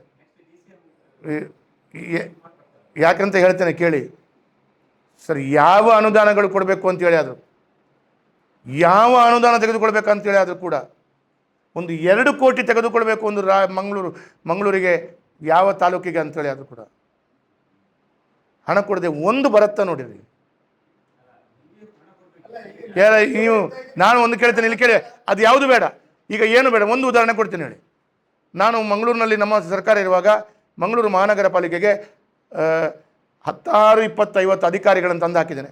ಯಾಕಂತ ಹೇಳ್ತೇನೆ ಕೇಳಿ. ಸರ್, ಯಾವ ಅನುದಾನಗಳು ಕೊಡಬೇಕು ಅಂತೇಳಿ ಆದರೂ, ಯಾವ ಅನುದಾನ ತೆಗೆದುಕೊಳ್ಬೇಕಂತೇಳಿ ಆದರೂ ಕೂಡ ಒಂದು 2 ಕೋಟಿ ತೆಗೆದುಕೊಳ್ಬೇಕು ಒಂದು ಮಂಗಳೂರಿಗೆ ಯಾವ ತಾಲೂಕಿಗೆ ಅಂತೇಳಿ ಆದರೂ ಕೂಡ ಹಣ ಕೊಡದೆ ಒಂದು ಬರುತ್ತಾ ನೋಡಿರಿ. ನೀವು ನಾನು ಒಂದು ಕೇಳ್ತೇನೆ, ಇಲ್ಲಿ ಕೇಳಿ, ಅದು ಯಾವುದು ಬೇಡ, ಈಗ ಏನು ಬೇಡ, ಒಂದು ಉದಾಹರಣೆ ಕೊಡ್ತೀನಿ ಹೇಳಿ. ನಾನು ಮಂಗಳೂರಿನಲ್ಲಿ ನಮ್ಮ ಸರ್ಕಾರ ಇರುವಾಗ ಮಂಗಳೂರು ಮಹಾನಗರ ಪಾಲಿಕೆಗೆ 16, 20, 50 ಅಧಿಕಾರಿಗಳನ್ನು ತಂದು ಹಾಕಿದ್ದೇನೆ.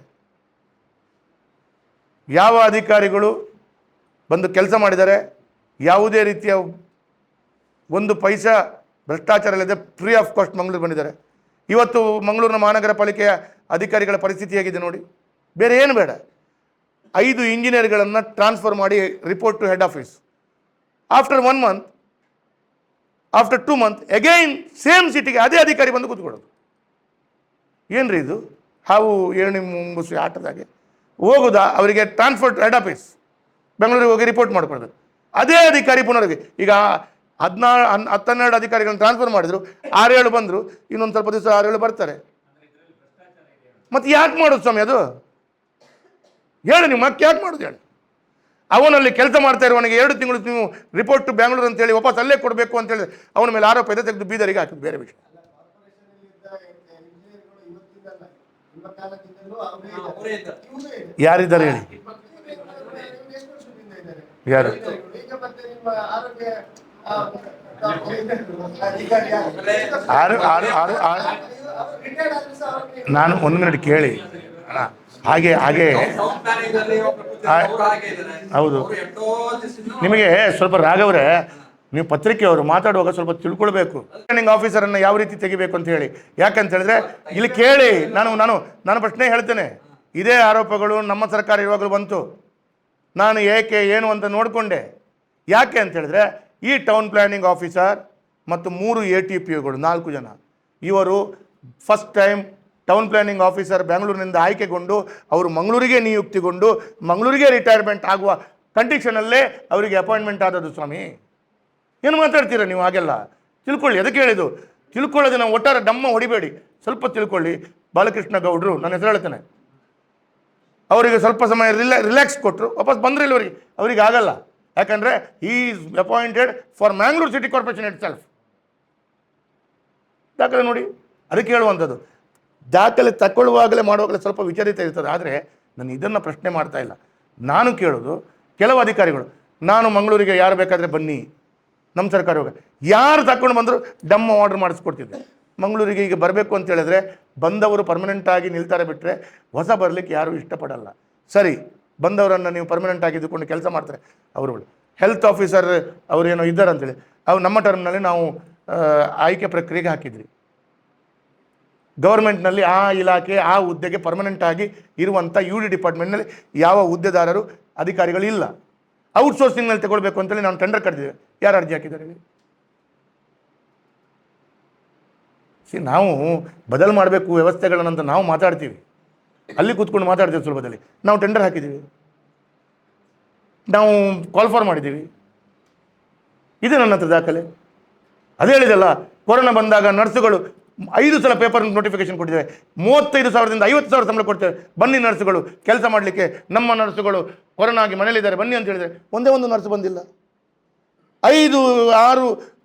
ಯಾವ ಅಧಿಕಾರಿಗಳು ಬಂದು ಕೆಲಸ ಮಾಡಿದ್ದಾರೆ, ಯಾವುದೇ ರೀತಿಯ ಒಂದು ಪೈಸಾ ಭ್ರಷ್ಟಾಚಾರ ಇಲ್ಲದೆ ಫ್ರೀ ಆಫ್ ಕಾಸ್ಟ್ ಮಂಗಳೂರು ಬಂದಿದ್ದಾರೆ. ಇವತ್ತು ಮಂಗಳೂರಿನ ಮಹಾನಗರ ಪಾಲಿಕೆಯ ಅಧಿಕಾರಿಗಳ ಪರಿಸ್ಥಿತಿ ಹೇಗಿದೆ ನೋಡಿ. ಬೇರೆ ಏನು ಬೇಡ, 5 ಇಂಜಿನಿಯರ್ಗಳನ್ನು ಟ್ರಾನ್ಸ್ಫರ್ ಮಾಡಿ report to head office. After 1 month, after 2 months again same ಸಿಟಿಗೆ ಅದೇ ಅಧಿಕಾರಿ ಬಂದು ಕೂತ್ಕೊಳ್ಳೋದು. ಏನು ರೀ ಇದು? ಹಾವು ಏಣಿ ಮುಂಗುಸಿ ಆಟದಾಗೆ ಹೋಗೋದಾ? ಅವರಿಗೆ ಟ್ರಾನ್ಸ್ಫರ್ ಟು ಹೆಡ್ ಆಫೀಸ್ ಬೆಂಗಳೂರಿಗೆ ಹೋಗಿ ರಿಪೋರ್ಟ್ ಮಾಡ್ಕೊಳ್ಳೋದು. ಅದೇ ಅಧಿಕಾರಿ ಪುನರ್ಗೆ ಈಗ 12 ಅಧಿಕಾರಿಗಳನ್ನು ಟ್ರಾನ್ಸ್ಫರ್ ಮಾಡಿದ್ರು, 6-7 ಬಂದರು, ಇನ್ನೊಂದು ಸ್ವಲ್ಪ ದಿವಸ 6-7 ಬರ್ತಾರೆ. ಮತ್ತು ಯಾಕೆ ಮಾಡೋದು ಸ್ವಾಮಿ ಅದು? ಹೇಳಿ, ನೀವು ಮತ್ತೆ ಯಾಕೆ ಮಾಡೋದು ಹೇಳಿ? ಅವನಲ್ಲಿ ಕೆಲಸ ಮಾಡ್ತಾ ಇರುವವನಿಗೆ 2 ತಿಂಗಳು ನೀವು ರಿಪೋರ್ಟ್ ಟು ಬ್ಯಾಂಗ್ಳೂರು ಅಂತೇಳಿ ವಾಪಸ್ ಅಲ್ಲೇ ಕೊಡಬೇಕು ಅಂತೇಳಿ ಅವನ ಮೇಲೆ ಆರೋಪ ಇದೆ, ತೆಗೆದು ಬೀದರಿಗೆ ಹಾಕಿದ್ದು ಬೇರೆ ವಿಷಯ. ಯಾರಿದ್ದಾರೆ ಹೇಳಿ? ಯಾರು? ನಾನು 1 ಮಿನಿಟ್ ಕೇಳಿ. ಹಾಗೆ ಹೌದು. ನಿಮಗೆ ಸ್ವಲ್ಪ ರಾಘವ್ರೆ, ನೀವು ಪತ್ರಿಕೆಯವರು ಮಾತಾಡುವಾಗ ಸ್ವಲ್ಪ ತಿಳ್ಕೊಳ್ಬೇಕು. ಟ್ರೈನಿಂಗ್ ಆಫೀಸರನ್ನು ಯಾವ ರೀತಿ ತೆಗಿಬೇಕು ಅಂತ ಹೇಳಿ. ಯಾಕಂತ ಹೇಳಿದ್ರೆ ಇಲ್ಲಿ ಕೇಳಿ, ನಾನು ಪ್ರಶ್ನೆ ಹೇಳ್ತೇನೆ. ಇದೇ ಆರೋಪಗಳು ನಮ್ಮ ಸರ್ಕಾರ ಇರುವಾಗಲೂ ಬಂತು. ನಾನು ಏಕೆ ಏನು ಅಂತ ನೋಡಿಕೊಂಡೆ. ಯಾಕೆ ಅಂತ ಹೇಳಿದ್ರೆ ಈ ಟೌನ್ ಪ್ಲಾನಿಂಗ್ ಆಫೀಸರ್ ಮತ್ತು 3 ATPಗಳು 4 ಜನ ಇವರು first time town planning officer ಬೆಂಗಳೂರಿನಿಂದ ಆಯ್ಕೆಗೊಂಡು ಅವರು ಮಂಗಳೂರಿಗೆ ನಿಯುಕ್ತಿಗೊಂಡು ಮಂಗಳೂರಿಗೆ ರಿಟೈರ್ಮೆಂಟ್ ಆಗುವ ಕಂಡೀಷನಲ್ಲೇ ಅವರಿಗೆ ಅಪಾಯಿಂಟ್ಮೆಂಟ್ ಆದದ್ದು ಸ್ವಾಮಿ. ಏನು ಮಾತಾಡ್ತೀರಾ ನೀವು? ಹಾಗೆಲ್ಲ ತಿಳ್ಕೊಳ್ಳಿ. ಅದಕ್ಕೆ ಹೇಳಿದ್ದು, ತಿಳ್ಕೊಳ್ಳೋದನ್ನ ಒಟ್ಟಾರೆ ಡಮ್ಮ ಹೊಡಿಬೇಡಿ, ಸ್ವಲ್ಪ ತಿಳ್ಕೊಳ್ಳಿ. ಬಾಲಕೃಷ್ಣ ಗೌಡರು, ನನ್ನ ಹೆಸರು ಹೇಳ್ತೇನೆ, ಅವರಿಗೆ ಸ್ವಲ್ಪ ಸಮಯ ರಿಲ್ಯಾಕ್ಸ್ ಕೊಟ್ಟರು, ವಾಪಸ್ ಬಂದರೆ ಇಲ್ಲಿ ಅವರಿಗೆ ಆಗಲ್ಲ. ಯಾಕಂದರೆ he is appointed for Mangalore city corporation it self. ದಾಖಲೆ ನೋಡಿ. ಅದಕ್ಕೆ ಹೇಳುವಂಥದ್ದು, ದಾಖಲೆ ತಗೊಳ್ಳುವಾಗಲೇ ಮಾಡುವಾಗಲೇ ಸ್ವಲ್ಪ ವಿಚಾರಿತ ಇರ್ತದೆ. ಆದರೆ ನಾನು ಇದನ್ನು ಪ್ರಶ್ನೆ ಮಾಡ್ತಾ ಇಲ್ಲ. ನಾನು ಕೇಳೋದು, ಕೆಲವು ಅಧಿಕಾರಿಗಳು ನಾನು ಮಂಗಳೂರಿಗೆ ಯಾರು ಬೇಕಾದರೆ ಬನ್ನಿ, ನಮ್ಮ ಸರ್ಕಾರ ಹೋಗ, ಯಾರು ತಗೊಂಡು ಬಂದರೂ ಡಮ್ಮ ಆರ್ಡರ್ ಮಾಡಿಸ್ಕೊಡ್ತಿದ್ದೆ. ಮಂಗಳೂರಿಗೆ ಈಗ ಬರಬೇಕು ಅಂತ ಹೇಳಿದ್ರೆ ಬಂದವರು ಪರ್ಮನೆಂಟಾಗಿ ನಿಲ್ತಾರೆ, ಬಿಟ್ಟರೆ ಹೊಸ ಬರಲಿಕ್ಕೆ ಯಾರೂ ಇಷ್ಟಪಡಲ್ಲ. ಸರಿ, ಬಂದವರನ್ನು ನೀವು ಪರ್ಮನೆಂಟ್ ಆಗಿದ್ದುಕೊಂಡು ಕೆಲಸ ಮಾಡ್ತಾರೆ. ಅವರುಗಳು ಹೆಲ್ತ್ ಆಫೀಸರ್ ಅವರೇನೋ ಇದ್ದಾರೆ ಅಂತೇಳಿ ಅವ್ರು ನಮ್ಮ ಟರ್ಮ್ನಲ್ಲಿ ನಾವು ಆಯ್ಕೆ ಪ್ರಕ್ರಿಯೆಗೆ ಹಾಕಿದ್ರಿ. ಗೌರ್ಮೆಂಟ್ನಲ್ಲಿ ಆ ಇಲಾಖೆ ಆ ಹುದ್ದೆಗೆ ಪರ್ಮನೆಂಟಾಗಿ ಇರುವಂಥ UD ಡಿಪಾರ್ಟ್ಮೆಂಟ್ನಲ್ಲಿ ಯಾವ ಹುದ್ದೆದಾರರು ಅಧಿಕಾರಿಗಳು ಇಲ್ಲ. ಔಟ್ಸೋರ್ಸಿಂಗ್ನಲ್ಲಿ ತಗೊಳ್ಬೇಕು ಅಂತೇಳಿ ನಾವು ಟೆಂಡರ್ ಕರೆದಿದ್ದೇವೆ. ಯಾರು ಅರ್ಜಿ ಹಾಕಿದ್ದಾರೆ? ನಾವು ಬದಲು ಮಾಡಬೇಕು ವ್ಯವಸ್ಥೆಗಳನ್ನಂತ ನಾವು ಮಾತಾಡ್ತೀವಿ, ಅಲ್ಲಿ ಕೂತ್ಕೊಂಡು ಮಾತಾಡ್ತೀವಿ. ಸುಲಭದಲ್ಲಿ ನಾವು ಟೆಂಡರ್ ಹಾಕಿದ್ದೀವಿ, ನಾವು ಕಾಲ್ ಫಾರ್ ಮಾಡಿದ್ದೀವಿ. ಇದೆ ನನ್ನ ಹತ್ರ ದಾಖಲೆ. ಅದೇ ಹೇಳಿದಲ್ಲ, ಕೊರೋನಾ ಬಂದಾಗ ನರ್ಸುಗಳು 5 ಸಲ ಪೇಪರ್ ನೋಟಿಫಿಕೇಶನ್ ಕೊಟ್ಟಿದ್ದೇವೆ. 35,000ದಿಂದ 50,000 ಸಂಬಳ ಕೊಡ್ತೇವೆ, ಬನ್ನಿ ನರ್ಸುಗಳು ಕೆಲಸ ಮಾಡಲಿಕ್ಕೆ. ನಮ್ಮ ನರ್ಸುಗಳು ಕೊರೋನಾ ಆಗಿ ಮನೇಲಿದ್ದಾರೆ ಬನ್ನಿ ಅಂತ ಹೇಳಿದರೆ ಒಂದೇ ಒಂದು ನರ್ಸ್ ಬಂದಿಲ್ಲ. 5-6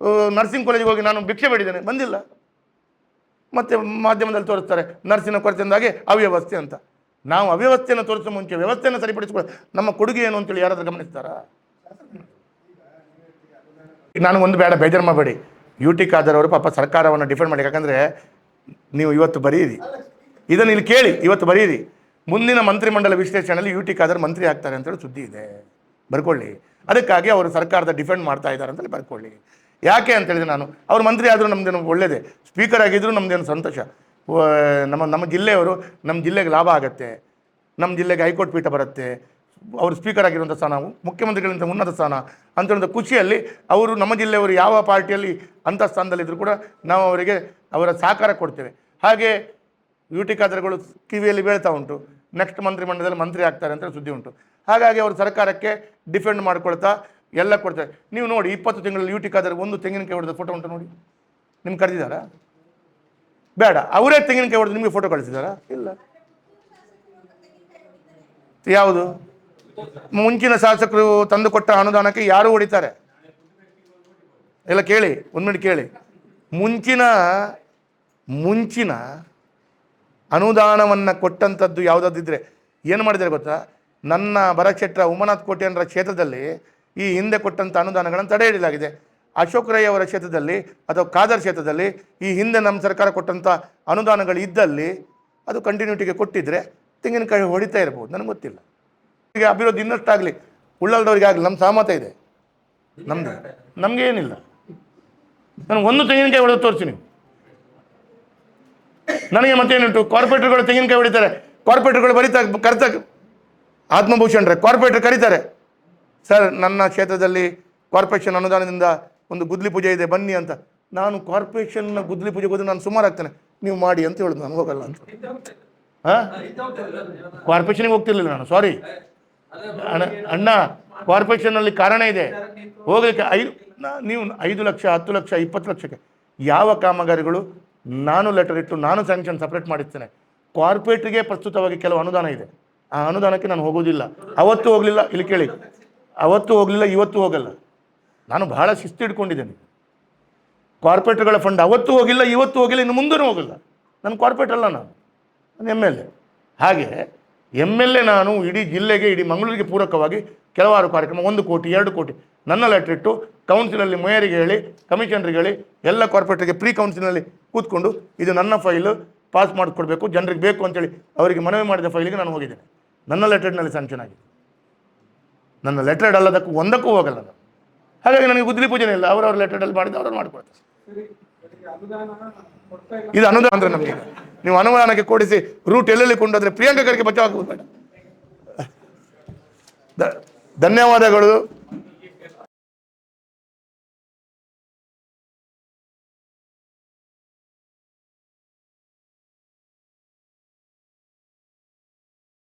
ನರ್ಸಿಂಗ್ ಕಾಲೇಜಿಗೆ ಹೋಗಿ ನಾನು ಭಿಕ್ಷೆ ಬೇಡಿದ್ದೇನೆ, ಬಂದಿಲ್ಲ. ಮತ್ತು ಮಾಧ್ಯಮದಲ್ಲಿ ತೋರಿಸ್ತಾರೆ ನರ್ಸಿನ ಕೊರತೆಯಿಂದಾಗಿ ಅವ್ಯವಸ್ಥೆ ಅಂತ. ನಾವು ಅವ್ಯವಸ್ಥೆಯನ್ನು ತೋರಿಸೋ ಮುಂಚೆ ವ್ಯವಸ್ಥೆಯನ್ನು ಸರಿಪಡಿಸ್ಕೊಳ್ಳೋ ನಮ್ಮ ಕೊಡುಗೆ ಏನು ಅಂತೇಳಿ ಯಾರಾದರೂ ಗಮನಿಸ್ತಾರಾ? ನಾನು ಒಂದು ಬೇಡ, ಬೇಜಾರು ಮಾಡಬೇಡಿ. UT ಖಾದರ್ ಅವರು ಪಾಪ ಸರ್ಕಾರವನ್ನು ಡಿಫೆಂಡ್ ಮಾಡಿ. ಯಾಕಂದರೆ ನೀವು ಇವತ್ತು ಬರೀರಿ, ಇದನ್ನು ಇಲ್ಲಿ ಕೇಳಿ, ಇವತ್ತು ಬರೀರಿ, ಮುಂದಿನ ಮಂತ್ರಿಮಂಡಲ ವಿಶ್ಲೇಷಣೆಯಲ್ಲಿ UT ಖಾದರ್ ಮಂತ್ರಿ ಆಗ್ತಾರೆ ಅಂತೇಳಿ ಸುದ್ದಿ ಇದೆ, ಬರ್ಕೊಳ್ಳಿ. ಅದಕ್ಕಾಗಿ ಅವರು ಸರ್ಕಾರದ ಡಿಫೆಂಡ್ ಮಾಡ್ತಾ ಇದ್ದಾರೆ ಅಂತೇಳಿ ಬರ್ಕೊಳ್ಳಿ. ಯಾಕೆ ಅಂತೇಳಿದ್ರೆ ನಾನು ಅವ್ರು ಮಂತ್ರಿ ಆದರೂ ನಮ್ಮದೇನು ಒಳ್ಳೆಯದೇ, ಸ್ಪೀಕರ್ ಆಗಿದ್ದರೂ ನಮ್ಮದೇನು ಸಂತೋಷ. ನಮ್ಮ ಜಿಲ್ಲೆಯವರು, ನಮ್ಮ ಜಿಲ್ಲೆಗೆ ಲಾಭ ಆಗುತ್ತೆ, ನಮ್ಮ ಜಿಲ್ಲೆಗೆ ಹೈಕೋರ್ಟ್ ಪೀಠ ಬರುತ್ತೆ, ಅವರು ಸ್ಪೀಕರ್ ಆಗಿರುವಂಥ ಸ್ಥಾನ ಮುಖ್ಯಮಂತ್ರಿಗಳಿಂದ ಉನ್ನತ ಸ್ಥಾನ ಅಂತೇಳಿದ ಖುಷಿಯಲ್ಲಿ ಅವರು ನಮ್ಮ ಜಿಲ್ಲೆಯವರು ಯಾವ ಪಾರ್ಟಿಯಲ್ಲಿ ಅಂಥ ಸ್ಥಾನದಲ್ಲಿದ್ದರೂ ಕೂಡ ನಾವು ಅವರಿಗೆ ಅವರ ಸಹಕಾರ ಕೊಡ್ತೇವೆ. ಹಾಗೆ UT ಖಾದರ್ಗಳು ಕಿವಿಯಲ್ಲಿ ಬೀಳ್ತಾ ಉಂಟು, ನೆಕ್ಸ್ಟ್ ಮಂತ್ರಿಮಂಡಲದಲ್ಲಿ ಮಂತ್ರಿ ಆಗ್ತಾರೆ ಅಂತ ಸುದ್ದಿ ಉಂಟು. ಹಾಗಾಗಿ ಅವರು ಸರ್ಕಾರಕ್ಕೆ ಡಿಫೆಂಡ್ ಮಾಡ್ಕೊಳ್ತಾ ಎಲ್ಲ ಕೊಡ್ತಾರೆ. ನೀವು ನೋಡಿ, 20 ತಿಂಗಳಲ್ಲಿ UT ಖಾದರ್ ಒಂದು ತೆಂಗಿನಕಾಯಿ ಹೊಡೆದ ಫೋಟೋ ಉಂಟು ನೋಡಿ. ನಿಮ್ಗೆ ಕರೆದಿದ್ದಾರಾ? ಬೇಡ, ಅವರೇ ತೆಂಗಿನಕಾಯಿ ಹೊಡೆದು ನಿಮಗೆ ಫೋಟೋ ಕಳಿಸಿದಾರಾ? ಇಲ್ಲ. ಯಾವುದು? ಮುಂಚಿನ ಶಾಸಕರು ತಂದುಕೊಟ್ಟ ಅನುದಾನಕ್ಕೆ ಯಾರು ಹೊಡಿತಾರೆ? ಎಲ್ಲ ಕೇಳಿ, 1 ಮಿನಿಟ್ ಕೇಳಿ. ಮುಂಚಿನ ಅನುದಾನವನ್ನು ಕೊಟ್ಟಂಥದ್ದು ಯಾವುದಾದಿದ್ರೆ ಏನು ಮಾಡಿದರೆ ಗೊತ್ತಾ? ನನ್ನ ಬರಕ್ಷೇತ್ರ ಉಮಾನಾಥ್ ಕೋಟ್ಯಾನರ ಕ್ಷೇತ್ರದಲ್ಲಿ ಈ ಹಿಂದೆ ಕೊಟ್ಟಂಥ ಅನುದಾನಗಳನ್ನು ತಡೆ ಹಿಡಿಯಲಾಗಿದೆ. ಅಶೋಕ್ ರೈ ಅವರ ಕ್ಷೇತ್ರದಲ್ಲಿ ಅಥವಾ ಖಾದರ್ ಕ್ಷೇತ್ರದಲ್ಲಿ ಈ ಹಿಂದೆ ನಮ್ಮ ಸರ್ಕಾರ ಕೊಟ್ಟಂಥ ಅನುದಾನಗಳು ಇದ್ದಲ್ಲಿ ಅದು ಕಂಟಿನ್ಯೂಟಿಗೆ ಕೊಟ್ಟಿದ್ದರೆ ತೆಂಗಿನಕಾಯಿ ಹೊಡಿತಾ ಇರ್ಬೋದು, ನನಗೆ ಗೊತ್ತಿಲ್ಲ. ಈಗ ಅಭಿವೃದ್ಧಿ ಇನ್ನಷ್ಟಾಗಲಿ, ಉಳ್ಳಲ್ದವ್ರಿಗೆ ಆಗಲಿ, ನಮ್ಮ ಸಹಮತ ಇದೆ. ನಮ್ಮದು ನಮಗೇನಿಲ್ಲ. ನನಗೆ ಒಂದು ತೆಂಗಿನಕಾಯಿ ಹೊಡೆದು ತೋರಿಸಿ ನೀವು. ನನಗೆ ಮತ್ತೇನುಂಟು, ಕಾರ್ಪೊರೇಟರ್ಗಳು ತೆಂಗಿನಕಾಯಿ ಹೊಡಿತಾರೆ, ಕಾರ್ಪೊರೇಟರ್ಗಳು ಕರಿತಾ ಆತ್ಮಭೂಷಣ್ ರೇ ಕಾರ್ಪೊರೇಟರ್ ಕರೀತಾರೆ, ಸರ್ ನನ್ನ ಕ್ಷೇತ್ರದಲ್ಲಿ ಕಾರ್ಪೊರೇಷನ್ ಅನುದಾನದಿಂದ ಒಂದು ಗುದ್ಲಿ ಪೂಜೆ ಇದೆ ಬನ್ನಿ ಅಂತ. ನಾನು ಕಾರ್ಪೊರೇಷನ್ನ ಗುದ್ಲಿ ಪೂಜೆಗೆ ಹೋದ್ರೆ ನಾನು ಸುಮಾರು ಆಗ್ತೇನೆ, ನೀವು ಮಾಡಿ ಅಂತ ಹೇಳೋದು, ನಾನು ಹೋಗಲ್ಲ ಅಂತ. ಹಾಂ, ಕಾರ್ಪೊರೇಷನ್ಗೆ ಹೋಗ್ತಿರ್ಲಿಲ್ಲ ನಾನು, ಸಾರಿ ಅಣ್ಣ. ಕಾರ್ಪೊರೇಷನ್ನಲ್ಲಿ ಕಾರಣ ಇದೆ ಹೋಗಲಿಕ್ಕೆ. ನೀವು 5 ಲಕ್ಷ 10 ಲಕ್ಷ 20 ಲಕ್ಷಕ್ಕೆ ಯಾವ ಕಾಮಗಾರಿಗಳು ನಾನು ಲೆಟರ್ ಇಟ್ಟು ನಾನು ಸ್ಯಾಂಕ್ಷನ್ ಸಪ್ರೇಟ್ ಮಾಡಿರ್ತೇನೆ. ಕಾರ್ಪೊರೇಟ್ರಿಗೆ ಪ್ರಸ್ತುತವಾಗಿ ಕೆಲವು ಅನುದಾನ ಇದೆ, ಆ ಅನುದಾನಕ್ಕೆ ನಾನು ಹೋಗೋದಿಲ್ಲ. ಅವತ್ತು ಹೋಗಲಿಲ್ಲ, ಇಲ್ಲಿ ಕೇಳಿ, ಅವತ್ತು ಹೋಗಲಿಲ್ಲ, ಇವತ್ತು ಹೋಗಲ್ಲ. ನಾನು ಬಹಳ ಶಿಸ್ತು ಇಟ್ಕೊಂಡಿದ್ದೇನೆ. ಕಾರ್ಪೊರೇಟ್ಗಳ ಫಂಡ್ ಅವತ್ತು ಹೋಗಿಲ್ಲ, ಇವತ್ತು ಹೋಗಿಲ್ಲ, ಇನ್ನು ಮುಂದೂ ಹೋಗಲ್ಲ. ನಾನು ಕಾರ್ಪೊರೇಟ್ ಅಲ್ಲ, ನಾನು MLA. ಹಾಗೆ MLA ನಾನು ಇಡೀ ಜಿಲ್ಲೆಗೆ, ಇಡೀ ಮಂಗಳೂರಿಗೆ ಪೂರಕವಾಗಿ ಕೆಲವಾರು ಕಾರ್ಯಕ್ರಮ 1 ಕೋಟಿ 2 ಕೋಟಿ ನನ್ನ ಲೆಟ್ರ್ ಇಟ್ಟು ಕೌನ್ಸಿಲಲ್ಲಿ ಮೇಯರಿಗೆ ಹೇಳಿ, ಕಮಿಷನರಿಗೆ ಹೇಳಿ, ಎಲ್ಲ ಕಾರ್ಪೊರೇಟ್ರಿಗೆ ಪ್ರೀ ಕೌನ್ಸಿಲಲ್ಲಿ ಕೂತ್ಕೊಂಡು ಇದು ನನ್ನ ಫೈಲು ಪಾಸ್ ಮಾಡಿಕೊಡ್ಬೇಕು ಜನರಿಗೆ ಬೇಕು ಅಂತೇಳಿ ಅವರಿಗೆ ಮನವಿ ಮಾಡಿದ ಫೈಲಿಗೆ ನಾನು ಹೋಗಿದ್ದೇನೆ. ನನ್ನ ಲೆಟ್ರೆಡ್ನಲ್ಲಿ ಸ್ಯಾಂಕ್ಷನ್ ಆಗಿದೆ. ನನ್ನ ಲೆಟ್ರೆಡ್ ಅಲ್ಲದಕ್ಕೂ ಒಂದಕ್ಕೂ ಹೋಗಲ್ಲ ನಾನು. ಹಾಗಾಗಿ ನನಗೆ ಗುದ್ಲಿ ಪೂಜೆನೇ ಇಲ್ಲ. ಅವರವ್ರ ಲೆಟ್ರೆಡಲ್ಲಿ ಮಾಡಿದ್ದು ಅವ್ರವ್ರು ಮಾಡ್ಕೊಡ್ತಾರೆ. ಇದು ಅನುದಾನ ಅಂದರೆ ನಮಗೆ, ನೀವು ಅನುದಾನಕ್ಕೆ ಕೊಡಿಸಿ ರೂಟ್ ಎಲ್ಲೆಲ್ಲಿ ಕೊಂಡೋದ್ರೆ ಪ್ರಿಯಾಂಕಾ ಖರ್ಗೆ ಬಚಾವ್ ಆಗುವುದು ಬೇಡ. ಧನ್ಯವಾದಗಳು.